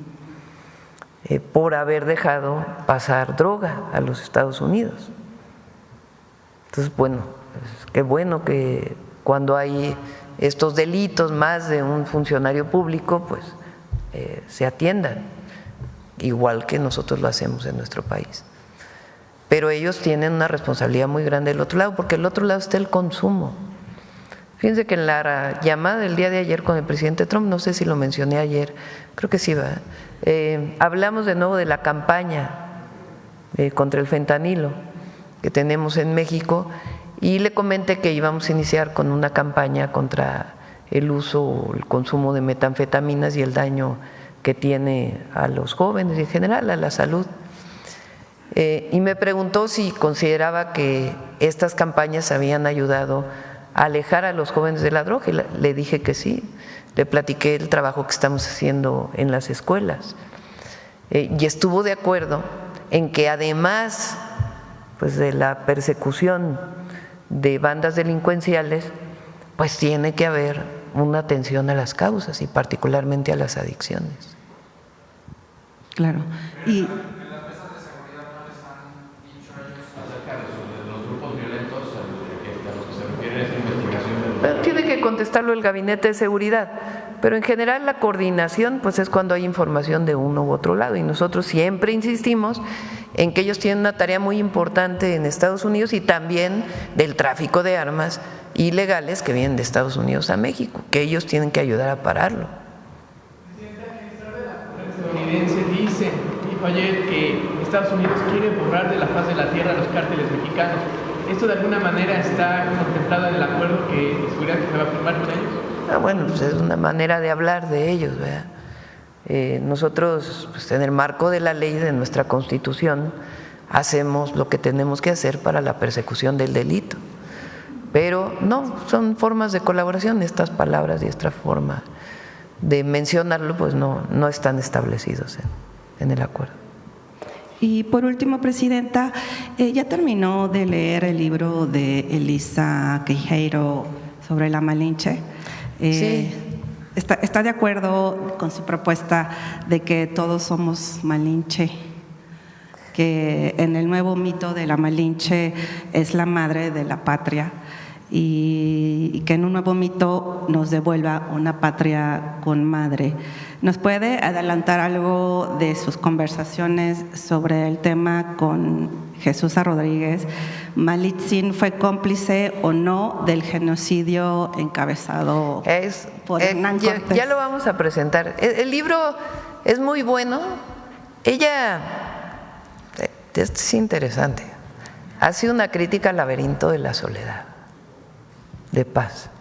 por haber dejado pasar droga a los Estados Unidos. Entonces, bueno, qué bueno que cuando hay estos delitos más de un funcionario público, pues se atiendan, igual que nosotros lo hacemos en nuestro país. Pero ellos tienen una responsabilidad muy grande del otro lado, porque del otro lado está el consumo. Fíjense que en la llamada del día de ayer con el presidente Trump, no sé si lo mencioné ayer, creo que sí, hablamos de nuevo de la campaña contra el fentanilo que tenemos en México, y le comenté que íbamos a iniciar con una campaña contra el uso o el consumo de metanfetaminas y el daño que tiene a los jóvenes y en general a la salud. Y me preguntó si consideraba que estas campañas habían ayudado a alejar a los jóvenes de la droga, y le dije que sí. Le platiqué el trabajo que estamos haciendo en las escuelas, y estuvo de acuerdo en que además pues de la persecución de bandas delincuenciales, pues tiene que haber una atención a las causas y particularmente a las adicciones. Claro. Y tiene que contestarlo el Gabinete de Seguridad, pero en general la coordinación pues es cuando hay información de uno u otro lado, y nosotros siempre insistimos en que ellos tienen una tarea muy importante en Estados Unidos, y también del tráfico de armas ilegales que vienen de Estados Unidos a México, que ellos tienen que ayudar a pararlo. Presidenta, el ministro de la estadounidense dice, y dijo ayer que Estados Unidos quiere borrar de la faz de la tierra a los cárteles mexicanos. ¿Esto de alguna manera está contemplado en el acuerdo de seguridad que se va a firmar con ellos? Bueno, pues es una manera de hablar de ellos, ¿verdad? Nosotros, pues, en el marco de la ley de nuestra Constitución, hacemos lo que tenemos que hacer para la persecución del delito. Pero no, son formas de colaboración, estas palabras y esta forma de mencionarlo, pues no están establecidos en el acuerdo. Y por último, Presidenta, ya terminó de leer el libro de Elisa Queijeiro sobre la Malinche. Sí. ¿Está de acuerdo con su propuesta de que todos somos Malinche? Que en el nuevo mito de la Malinche es la madre de la patria y que en un nuevo mito nos devuelva una patria con madre. ¿Nos puede adelantar algo de sus conversaciones sobre el tema con Jesús Rodríguez? ¿Malitzin fue cómplice o no del genocidio encabezado por Hernán Cortés? Ya lo vamos a presentar. El libro es muy bueno. Ella, es interesante, hace una crítica al laberinto de la soledad, de Paz.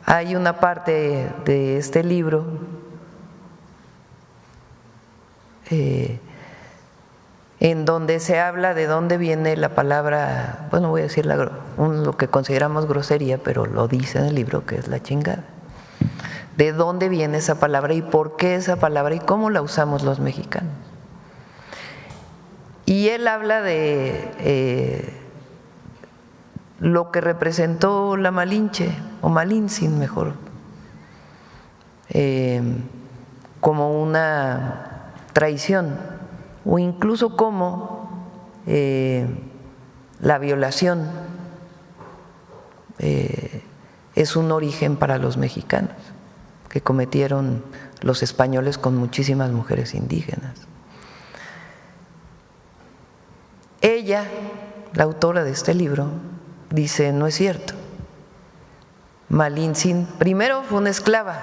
Hay una parte de este libro en donde se habla de dónde viene la palabra, bueno, voy a decir lo que consideramos grosería, pero lo dice en el libro, que es la chingada. De dónde viene esa palabra y por qué esa palabra y cómo la usamos los mexicanos. Y él habla de lo que representó la Malinche, o Malintzin mejor, como una traición, o incluso como la violación es un origen para los mexicanos, que cometieron los españoles con muchísimas mujeres indígenas. Ella, la autora de este libro, dice, no es cierto. Malintzin primero fue una esclava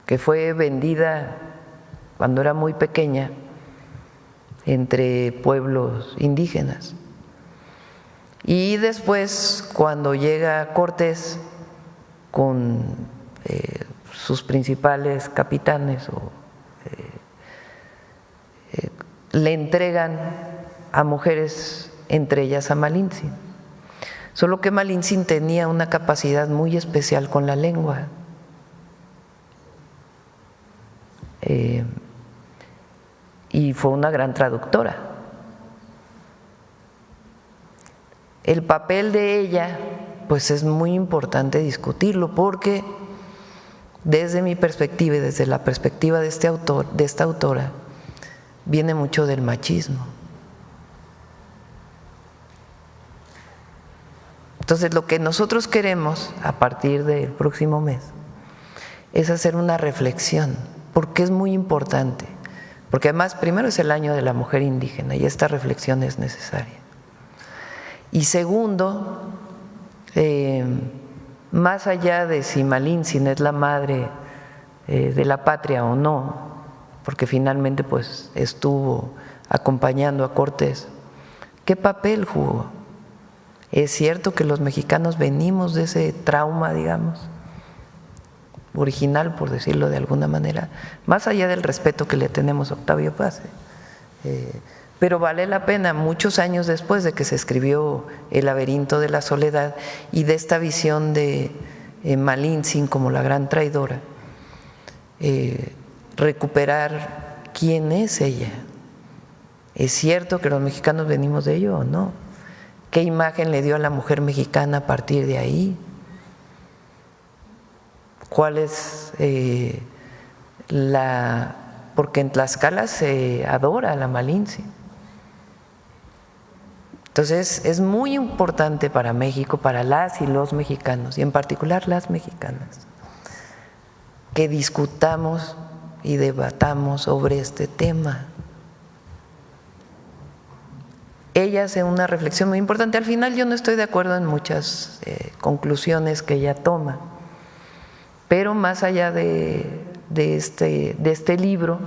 que fue vendida cuando era muy pequeña entre pueblos indígenas. Y después, cuando llega Cortés con sus principales capitanes, le entregan a mujeres, entre ellas a Malintzin. Solo que Malintzin tenía una capacidad muy especial con la lengua. Y fue una gran traductora. El papel de ella, pues es muy importante discutirlo, porque desde mi perspectiva y desde la perspectiva de este autor, de esta autora, viene mucho del machismo. Entonces, lo que nosotros queremos a partir del próximo mes es hacer una reflexión, porque es muy importante, porque además primero es el año de la mujer indígena y esta reflexión es necesaria. Y segundo, más allá de si Malintzin es la madre de la patria o no, porque finalmente pues estuvo acompañando a Cortés, ¿qué papel jugó? Es cierto que los mexicanos venimos de ese trauma, digamos, original, por decirlo de alguna manera, más allá del respeto que le tenemos a Octavio Paz, pero vale la pena, muchos años después de que se escribió El laberinto de la soledad y de esta visión de Malintzin como la gran traidora, recuperar quién es ella. ¿Es cierto que los mexicanos venimos de ello o no? ¿Qué imagen le dio a la mujer mexicana a partir de ahí? ¿Cuál es porque en Tlaxcala se adora a la Malintzin? Entonces es muy importante para México, para las y los mexicanos, y en particular las mexicanas, que discutamos y debatamos sobre este tema. Ella hace una reflexión muy importante. Al final yo no estoy de acuerdo en muchas conclusiones que ella toma, pero más allá de de este libro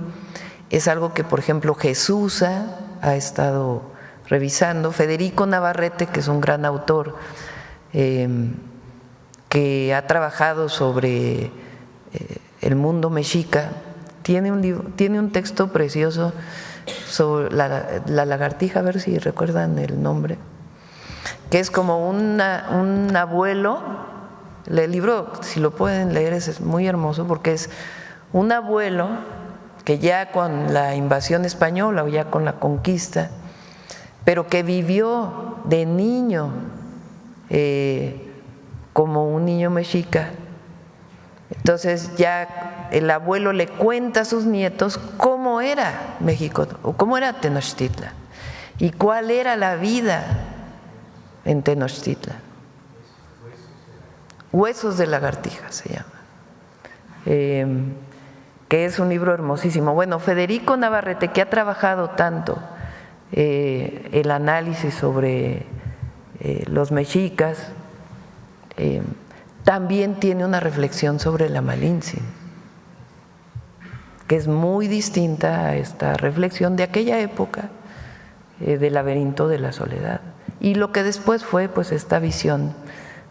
es algo que, por ejemplo, Jesús ha estado revisando, Federico Navarrete, que es un gran autor, que ha trabajado sobre el mundo mexica, tiene un texto precioso sobre la lagartija, a ver si recuerdan el nombre, que es como un abuelo. El libro, si lo pueden leer, es muy hermoso porque es un abuelo que ya con la invasión española o ya con la conquista, pero que vivió de niño como un niño mexica. Entonces ya el abuelo le cuenta a sus nietos cómo era México o cómo era Tenochtitlan y cuál era la vida en Tenochtitlan. Huesos de lagartija se llama, que es un libro hermosísimo. Bueno, Federico Navarrete, que ha trabajado tanto el análisis sobre los mexicas, también tiene una reflexión sobre la Malintzin, que es muy distinta a esta reflexión de aquella época del laberinto de la soledad y lo que después fue pues esta visión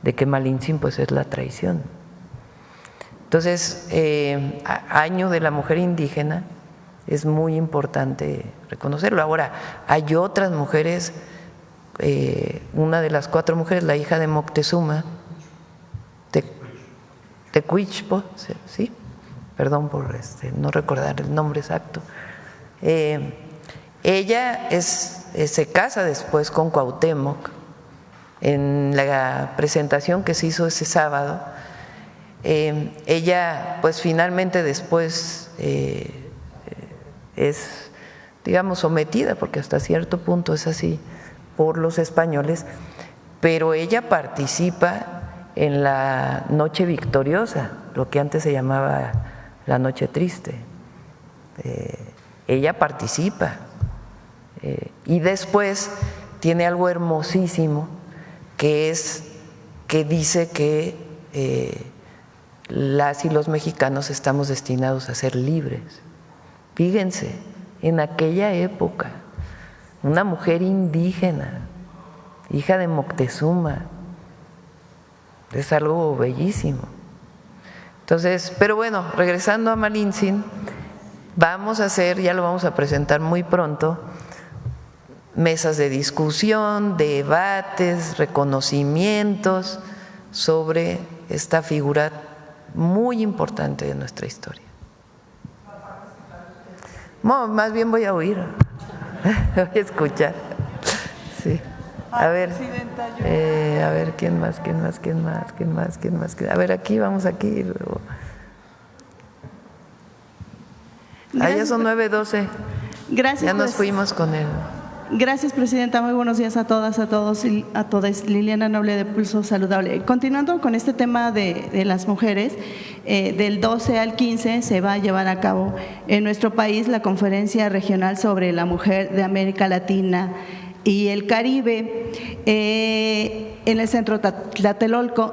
de que Malintzin pues es la traición. Entonces, año de la mujer indígena es muy importante reconocerlo. Ahora, hay otras mujeres, una de las 4 mujeres, la hija de Moctezuma, Tecuichpo, ¿sí? Perdón por no recordar el nombre exacto. Ella se casa después con Cuauhtémoc. En la presentación que se hizo ese sábado, ella pues finalmente después es, digamos, sometida, porque hasta cierto punto es así, por los españoles, pero ella participa en la Noche Victoriosa, lo que antes se llamaba la Noche Triste. Ella participa y después tiene algo hermosísimo, que es que dice que las y los mexicanos estamos destinados a ser libres. Fíjense, en aquella época, una mujer indígena, hija de Moctezuma, es algo bellísimo. Entonces, pero bueno, regresando a Malintzin, vamos a hacer, ya lo vamos a presentar muy pronto, mesas de discusión, debates, reconocimientos sobre esta figura muy importante de nuestra historia. No, más bien voy a oír, voy a escuchar. Sí. A ver, ¿quién más? A ver, aquí, vamos aquí. Ya son 9:12. Gracias. Ya nos fuimos con él. Gracias, presidenta. Muy buenos días a todas, a todos y a todas. Liliana Noble, de Pulso Saludable. Continuando con este tema de las mujeres, del 12 al 15 se va a llevar a cabo en nuestro país la Conferencia Regional sobre la Mujer de América Latina y el Caribe, en el Centro Tlatelolco.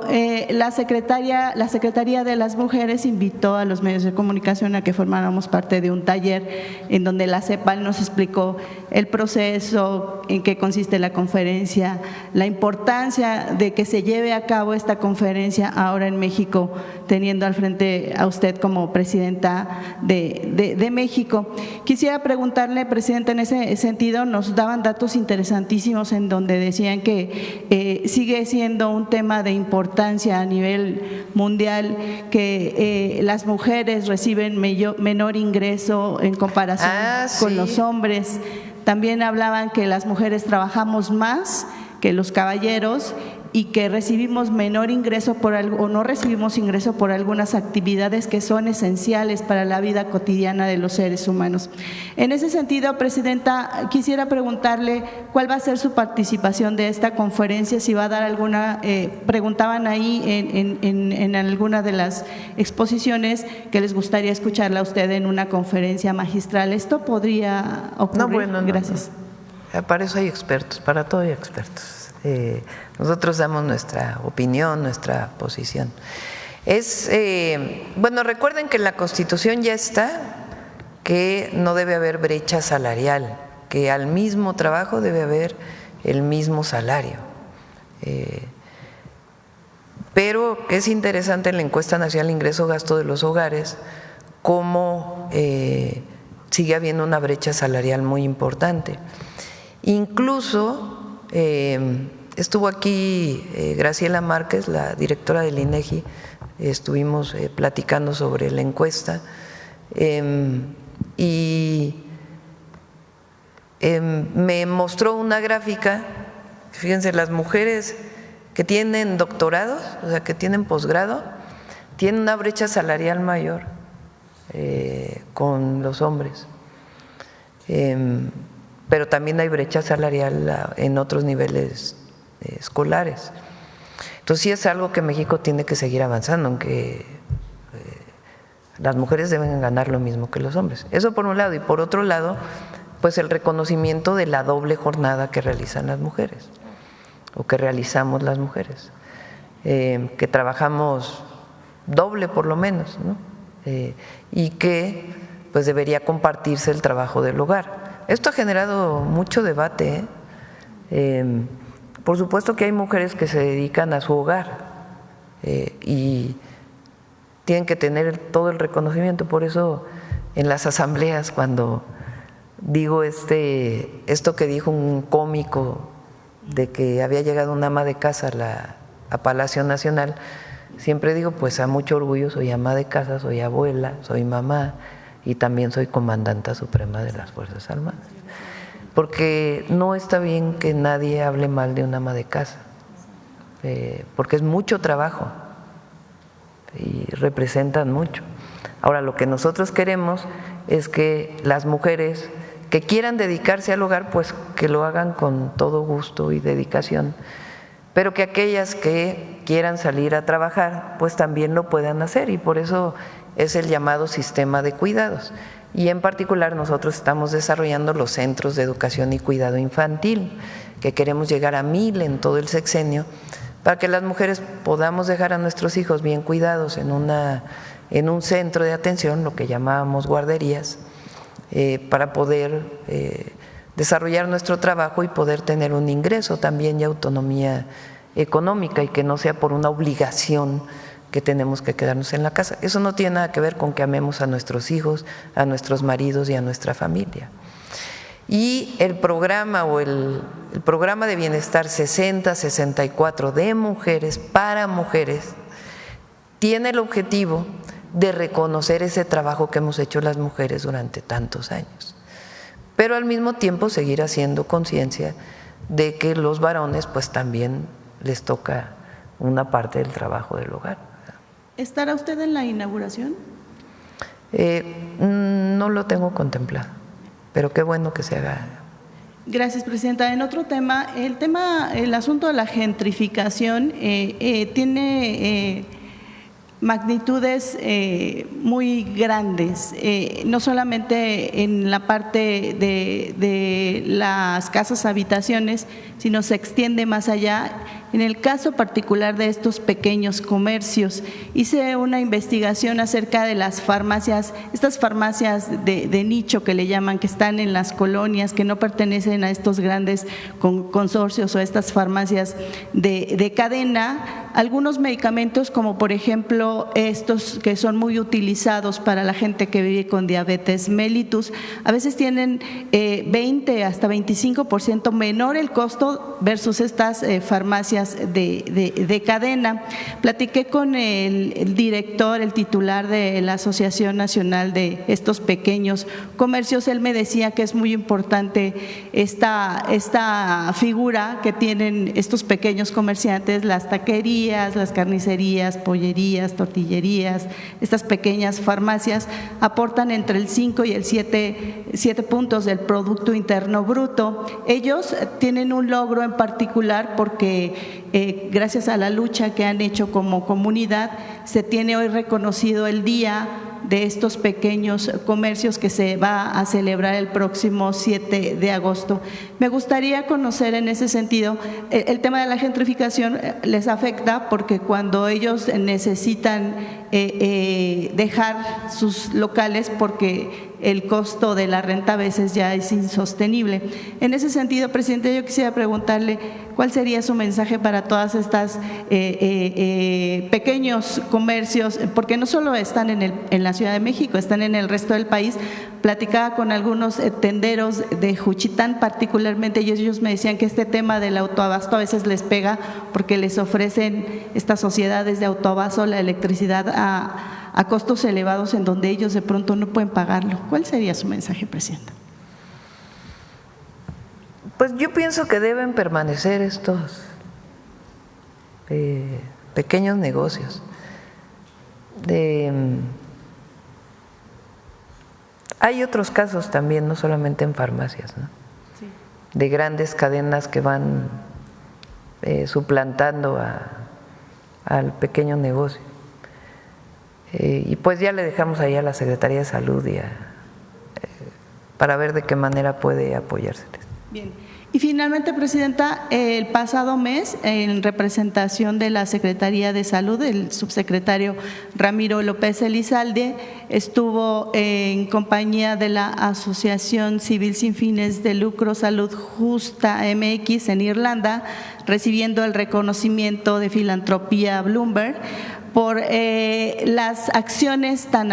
La Secretaría de las Mujeres invitó a los medios de comunicación a que formáramos parte de un taller en donde la CEPAL nos explicó el proceso, en qué consiste la conferencia, la importancia de que se lleve a cabo esta conferencia ahora en México, teniendo al frente a usted como presidenta de México. Quisiera preguntarle, presidenta, en ese sentido, nos daban datos interesantísimos en donde decían que sigue siendo un tema de importancia a nivel mundial, que las mujeres reciben menor ingreso en comparación con los hombres. También hablaban que las mujeres trabajamos más que los caballeros y que recibimos menor ingreso o no recibimos ingreso por algunas actividades que son esenciales para la vida cotidiana de los seres humanos. En ese sentido, presidenta, quisiera preguntarle cuál va a ser su participación de esta conferencia, si va a dar alguna, preguntaban ahí en alguna de las exposiciones que les gustaría escucharla a usted en una conferencia magistral. ¿Esto podría ocurrir? No, bueno, gracias. No. Para eso hay expertos, para todo hay expertos. Nosotros damos nuestra opinión, nuestra posición. Bueno, recuerden que en la Constitución ya está que no debe haber brecha salarial, que al mismo trabajo debe haber el mismo salario. Pero es interesante en la encuesta nacional de ingreso-gasto de los hogares cómo sigue habiendo una brecha salarial muy importante. Incluso estuvo aquí Graciela Márquez, la directora del INEGI, estuvimos platicando sobre la encuesta y me mostró una gráfica. Fíjense, las mujeres que tienen doctorados, o sea, que tienen posgrado, tienen una brecha salarial mayor con los hombres. Pero también hay brecha salarial en otros niveles escolares. Entonces sí es algo que México tiene que seguir avanzando, aunque las mujeres deben ganar lo mismo que los hombres. Eso por un lado. Y por otro lado, pues el reconocimiento de la doble jornada que realizan las mujeres, o que realizamos las mujeres, que trabajamos doble por lo menos, ¿no? Y que pues debería compartirse el trabajo del hogar. Esto ha generado mucho debate, por supuesto que hay mujeres que se dedican a su hogar y tienen que tener todo el reconocimiento. Por eso en las asambleas, cuando digo esto que dijo un cómico de que había llegado una ama de casa a Palacio Nacional, siempre digo, pues a mucho orgullo soy ama de casa, soy abuela, soy mamá y también soy comandanta suprema de las Fuerzas Armadas. Porque no está bien que nadie hable mal de una ama de casa, porque es mucho trabajo y representan mucho. Ahora, lo que nosotros queremos es que las mujeres que quieran dedicarse al hogar, pues que lo hagan con todo gusto y dedicación, pero que aquellas que quieran salir a trabajar, pues también lo puedan hacer, y por eso es el llamado sistema de cuidados. Y en particular nosotros estamos desarrollando los centros de educación y cuidado infantil, que queremos llegar a 1000 en todo el sexenio, para que las mujeres podamos dejar a nuestros hijos bien cuidados en un centro de atención, lo que llamábamos guarderías, para poder desarrollar nuestro trabajo y poder tener un ingreso también y autonomía económica, y que no sea por una obligación que tenemos que quedarnos en la casa. Eso no tiene nada que ver con que amemos a nuestros hijos, a nuestros maridos y a nuestra familia. Y el programa el programa de bienestar 60-64 de mujeres para mujeres tiene el objetivo de reconocer ese trabajo que hemos hecho las mujeres durante tantos años, pero al mismo tiempo seguir haciendo conciencia de que los varones pues también les toca una parte del trabajo del hogar. ¿Estará usted en la inauguración? No lo tengo contemplado, pero qué bueno que se haga. Gracias, Presidenta. En otro tema, el asunto de la gentrificación tiene magnitudes muy grandes, no solamente en la parte de las casas habitaciones, sino se extiende más allá. En el caso particular de estos pequeños comercios, hice una investigación acerca de las farmacias, estas farmacias de nicho que le llaman, que están en las colonias, que no pertenecen a estos grandes consorcios o a estas farmacias de cadena. Algunos medicamentos, como por ejemplo estos que son muy utilizados para la gente que vive con diabetes mellitus, a veces tienen 20 hasta 25% menor el costo versus estas farmacias de cadena. Platiqué con el director, el titular de la Asociación Nacional de estos pequeños comercios. Él me decía que es muy importante esta figura que tienen estos pequeños comerciantes, las taquerías, las carnicerías, pollerías, tortillerías. Estas pequeñas farmacias aportan entre el 5 y el 7 puntos del Producto Interno Bruto. Ellos tienen un logro en particular porque gracias a la lucha que han hecho como comunidad, se tiene hoy reconocido el Día de estos pequeños comercios que se va a celebrar el próximo 7 de agosto. Me gustaría conocer en ese sentido, el tema de la gentrificación les afecta porque cuando ellos necesitan dejar sus locales porque el costo de la renta a veces ya es insostenible. En ese sentido, presidente, yo quisiera preguntarle cuál sería su mensaje para todas estas pequeños comercios, porque no solo están en la Ciudad de México, están en el resto del país. Platicaba con algunos tenderos de Juchitán particularmente y ellos me decían que este tema del autoabasto a veces les pega porque les ofrecen estas sociedades de autoabasto la electricidad a costos elevados en donde ellos de pronto no pueden pagarlo. ¿Cuál sería su mensaje, presidenta? Pues yo pienso que deben permanecer estos pequeños negocios. Hay otros casos también, no solamente en farmacias, ¿no? Sí. De grandes cadenas que van suplantando al pequeño negocio. Y pues ya le dejamos ahí a la Secretaría de Salud para ver de qué manera puede apoyárseles. Bien. Y finalmente, presidenta, el pasado mes, en representación de la Secretaría de Salud, el subsecretario Ramiro López Elizalde estuvo en compañía de la Asociación Civil Sin Fines de Lucro Salud Justa MX en Irlanda, recibiendo el reconocimiento de Filantropía Bloomberg por las acciones tan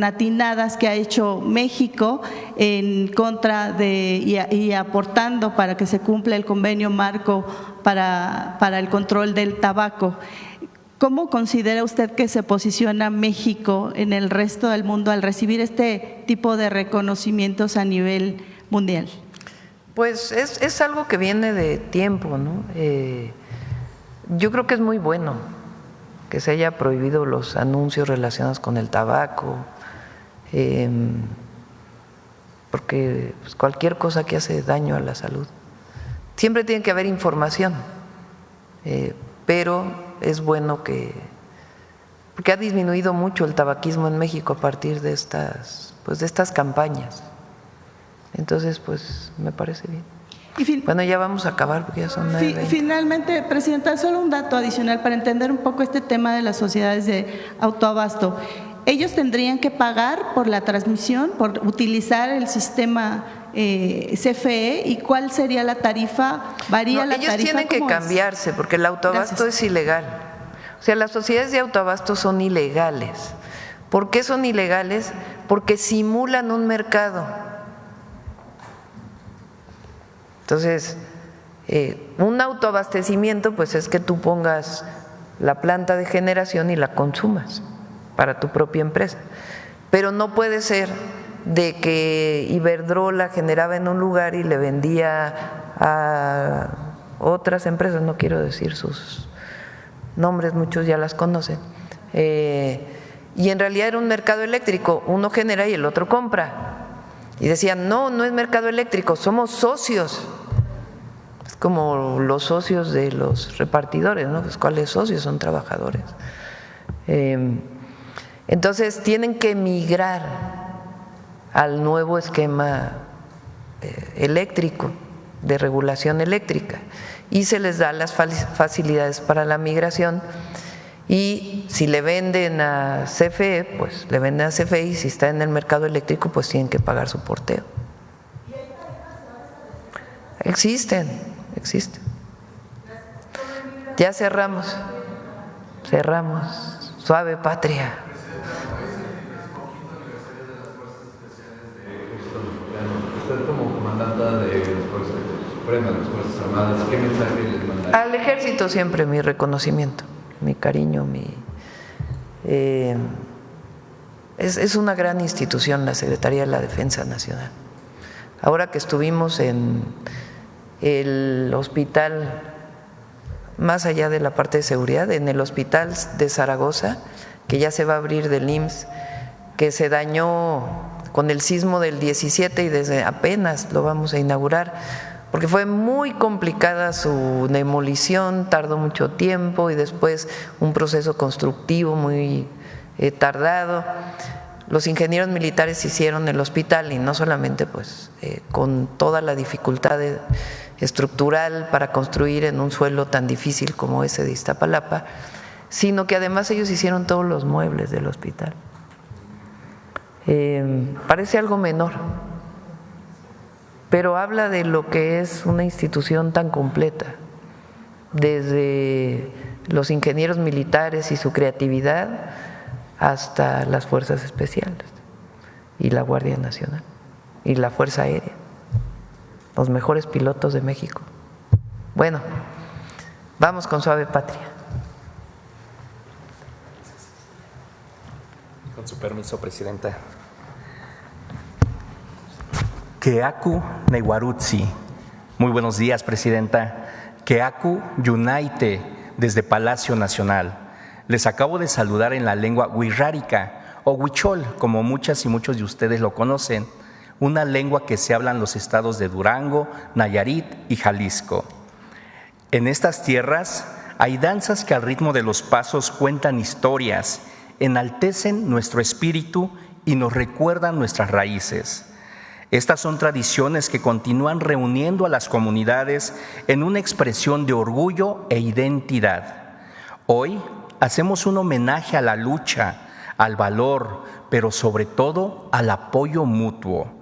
atinadas que ha hecho México en contra de y aportando para que se cumpla el convenio marco para el control del tabaco. ¿Cómo considera usted que se posiciona México en el resto del mundo al recibir este tipo de reconocimientos a nivel mundial? Pues es algo que viene de tiempo, ¿no? Yo creo que es muy bueno que se haya prohibido los anuncios relacionados con el tabaco, porque pues, cualquier cosa que hace daño a la salud. Siempre tiene que haber información, pero es bueno porque ha disminuido mucho el tabaquismo en México a partir de estas campañas. Entonces, pues me parece bien. Bueno, ya vamos a acabar porque ya son 9:20. Finalmente, presidenta, solo un dato adicional para entender un poco este tema de las sociedades de autoabasto. ¿Ellos tendrían que pagar por la transmisión, por utilizar el sistema CFE? ¿Y cuál sería la tarifa? ¿Varía la tarifa? Ellos tienen que cambiarse porque el autoabasto es ilegal. O sea, las sociedades de autoabasto son ilegales. ¿Por qué son ilegales? Porque simulan un mercado. Entonces, un autoabastecimiento pues es que tú pongas la planta de generación y la consumas para tu propia empresa, pero no puede ser de que Iberdrola generaba en un lugar y le vendía a otras empresas, no quiero decir sus nombres, muchos ya las conocen, y en realidad era un mercado eléctrico, uno genera y el otro compra. Y decían, no es mercado eléctrico, somos socios. Es como los socios de los repartidores, ¿no? Pues, ¿cuáles socios? Son trabajadores. Entonces, tienen que migrar al nuevo esquema eléctrico, de regulación eléctrica, y se les da las facilidades para la migración. Y si le venden a CFE, pues le venden a CFE, y si está en el mercado eléctrico, pues tienen que pagar su porteo. Existen. Ya cerramos. Suave patria. Usted como comandante de las Fuerzas Armadas, ¿qué mensaje les manda? Al Ejército siempre mi reconocimiento, mi cariño, es una gran institución la Secretaría de la Defensa Nacional. Ahora que estuvimos en el hospital, más allá de la parte de seguridad, en el hospital de Zaragoza, que ya se va a abrir del IMSS, que se dañó con el sismo del 17 y desde apenas lo vamos a inaugurar, porque fue muy complicada su demolición, tardó mucho tiempo y después un proceso constructivo muy tardado. los ingenieros militares hicieron el hospital, y no solamente pues con toda la dificultad estructural para construir en un suelo tan difícil como ese de Iztapalapa, sino que además ellos hicieron todos los muebles del hospital. Parece algo menor, pero habla de lo que es una institución tan completa, desde los ingenieros militares y su creatividad hasta las fuerzas especiales y la Guardia Nacional y la Fuerza Aérea, los mejores pilotos de México. Bueno, vamos con Suave Patria. Con su permiso, Presidenta. Keaku Neywarutsi. Muy buenos días, Presidenta. Keaku Yunaite, desde Palacio Nacional. Les acabo de saludar en la lengua wixárika o huichol, como muchas y muchos de ustedes lo conocen, una lengua que se habla en los estados de Durango, Nayarit y Jalisco. En estas tierras hay danzas que al ritmo de los pasos cuentan historias, enaltecen nuestro espíritu y nos recuerdan nuestras raíces. Estas son tradiciones que continúan reuniendo a las comunidades en una expresión de orgullo e identidad. Hoy hacemos un homenaje a la lucha, al valor, pero sobre todo al apoyo mutuo.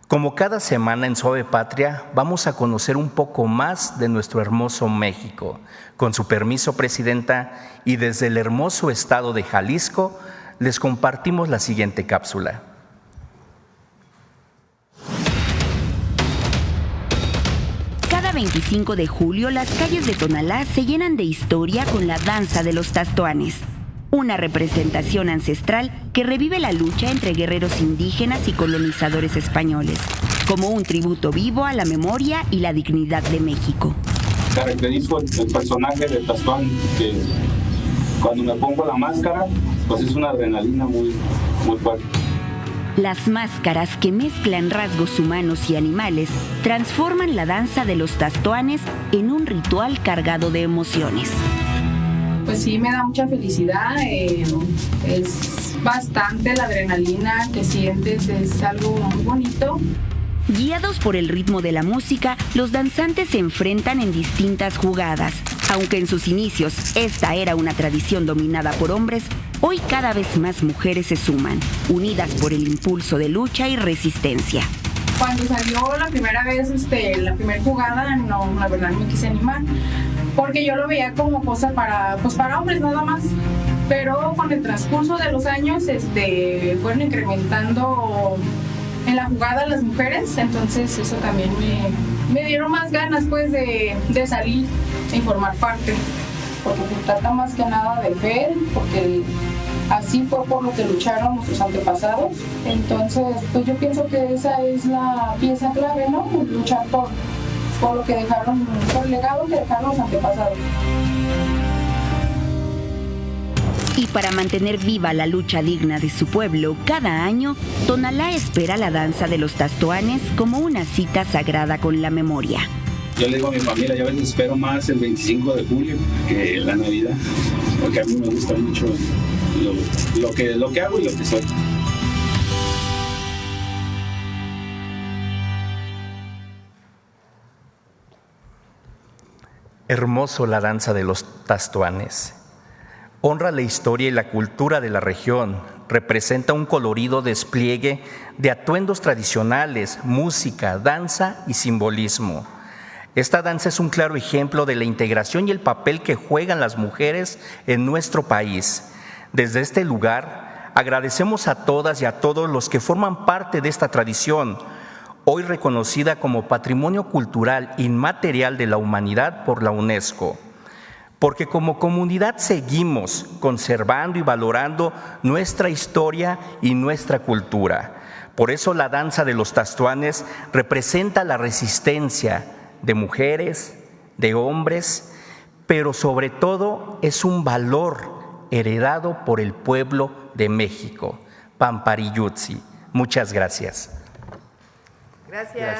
Como cada semana en Suave Patria, vamos a conocer un poco más de nuestro hermoso México. Con su permiso, Presidenta, y desde el hermoso estado de Jalisco, les compartimos la siguiente cápsula. Cada 25 de julio, las calles de Tonalá se llenan de historia con la danza de los tastoanes, una representación ancestral que revive la lucha entre guerreros indígenas y colonizadores españoles, como un tributo vivo a la memoria y la dignidad de México. Caracterizo el personaje de Tastoán, que cuando me pongo la máscara, pues es una adrenalina muy fuerte. Las máscaras que mezclan rasgos humanos y animales transforman la danza de los tastoanes en un ritual cargado de emociones. Pues sí, me da mucha felicidad, es bastante la adrenalina que sientes, es algo muy bonito. Guiados por el ritmo de la música, los danzantes se enfrentan en distintas jugadas. Aunque en sus inicios esta era una tradición dominada por hombres, hoy cada vez más mujeres se suman, unidas por el impulso de lucha y resistencia. Cuando salió la primera vez, la primera jugada, no, la verdad no me quise animar, porque yo lo veía como cosa para hombres nada más. Pero con el transcurso de los años, fueron incrementando en la jugada las mujeres, entonces eso también me dieron más ganas pues de salir y formar parte, porque se trata más que nada de ver, porque así fue por lo que lucharon nuestros antepasados. Entonces pues yo pienso que esa es la pieza clave, ¿no? Luchar por lo que dejaron, por el legado que dejaron los antepasados. Y para mantener viva la lucha digna de su pueblo, cada año, Tonalá espera la danza de los tastoanes como una cita sagrada con la memoria. Yo le digo a mi familia, yo a veces espero más el 25 de julio que la Navidad, porque a mí me gusta mucho lo que hago y lo que soy. Hermoso la danza de los tastoanes. Honra la historia y la cultura de la región, representa un colorido despliegue de atuendos tradicionales, música, danza y simbolismo. Esta danza es un claro ejemplo de la integración y el papel que juegan las mujeres en nuestro país. Desde este lugar, agradecemos a todas y a todos los que forman parte de esta tradición, hoy reconocida como Patrimonio Cultural Inmaterial de la Humanidad por la UNESCO. Porque como comunidad seguimos conservando y valorando nuestra historia y nuestra cultura. Por eso la danza de los tastoanes representa la resistencia de mujeres, de hombres, pero sobre todo es un valor heredado por el pueblo de México, Pampariyutsi. Muchas gracias. Gracias.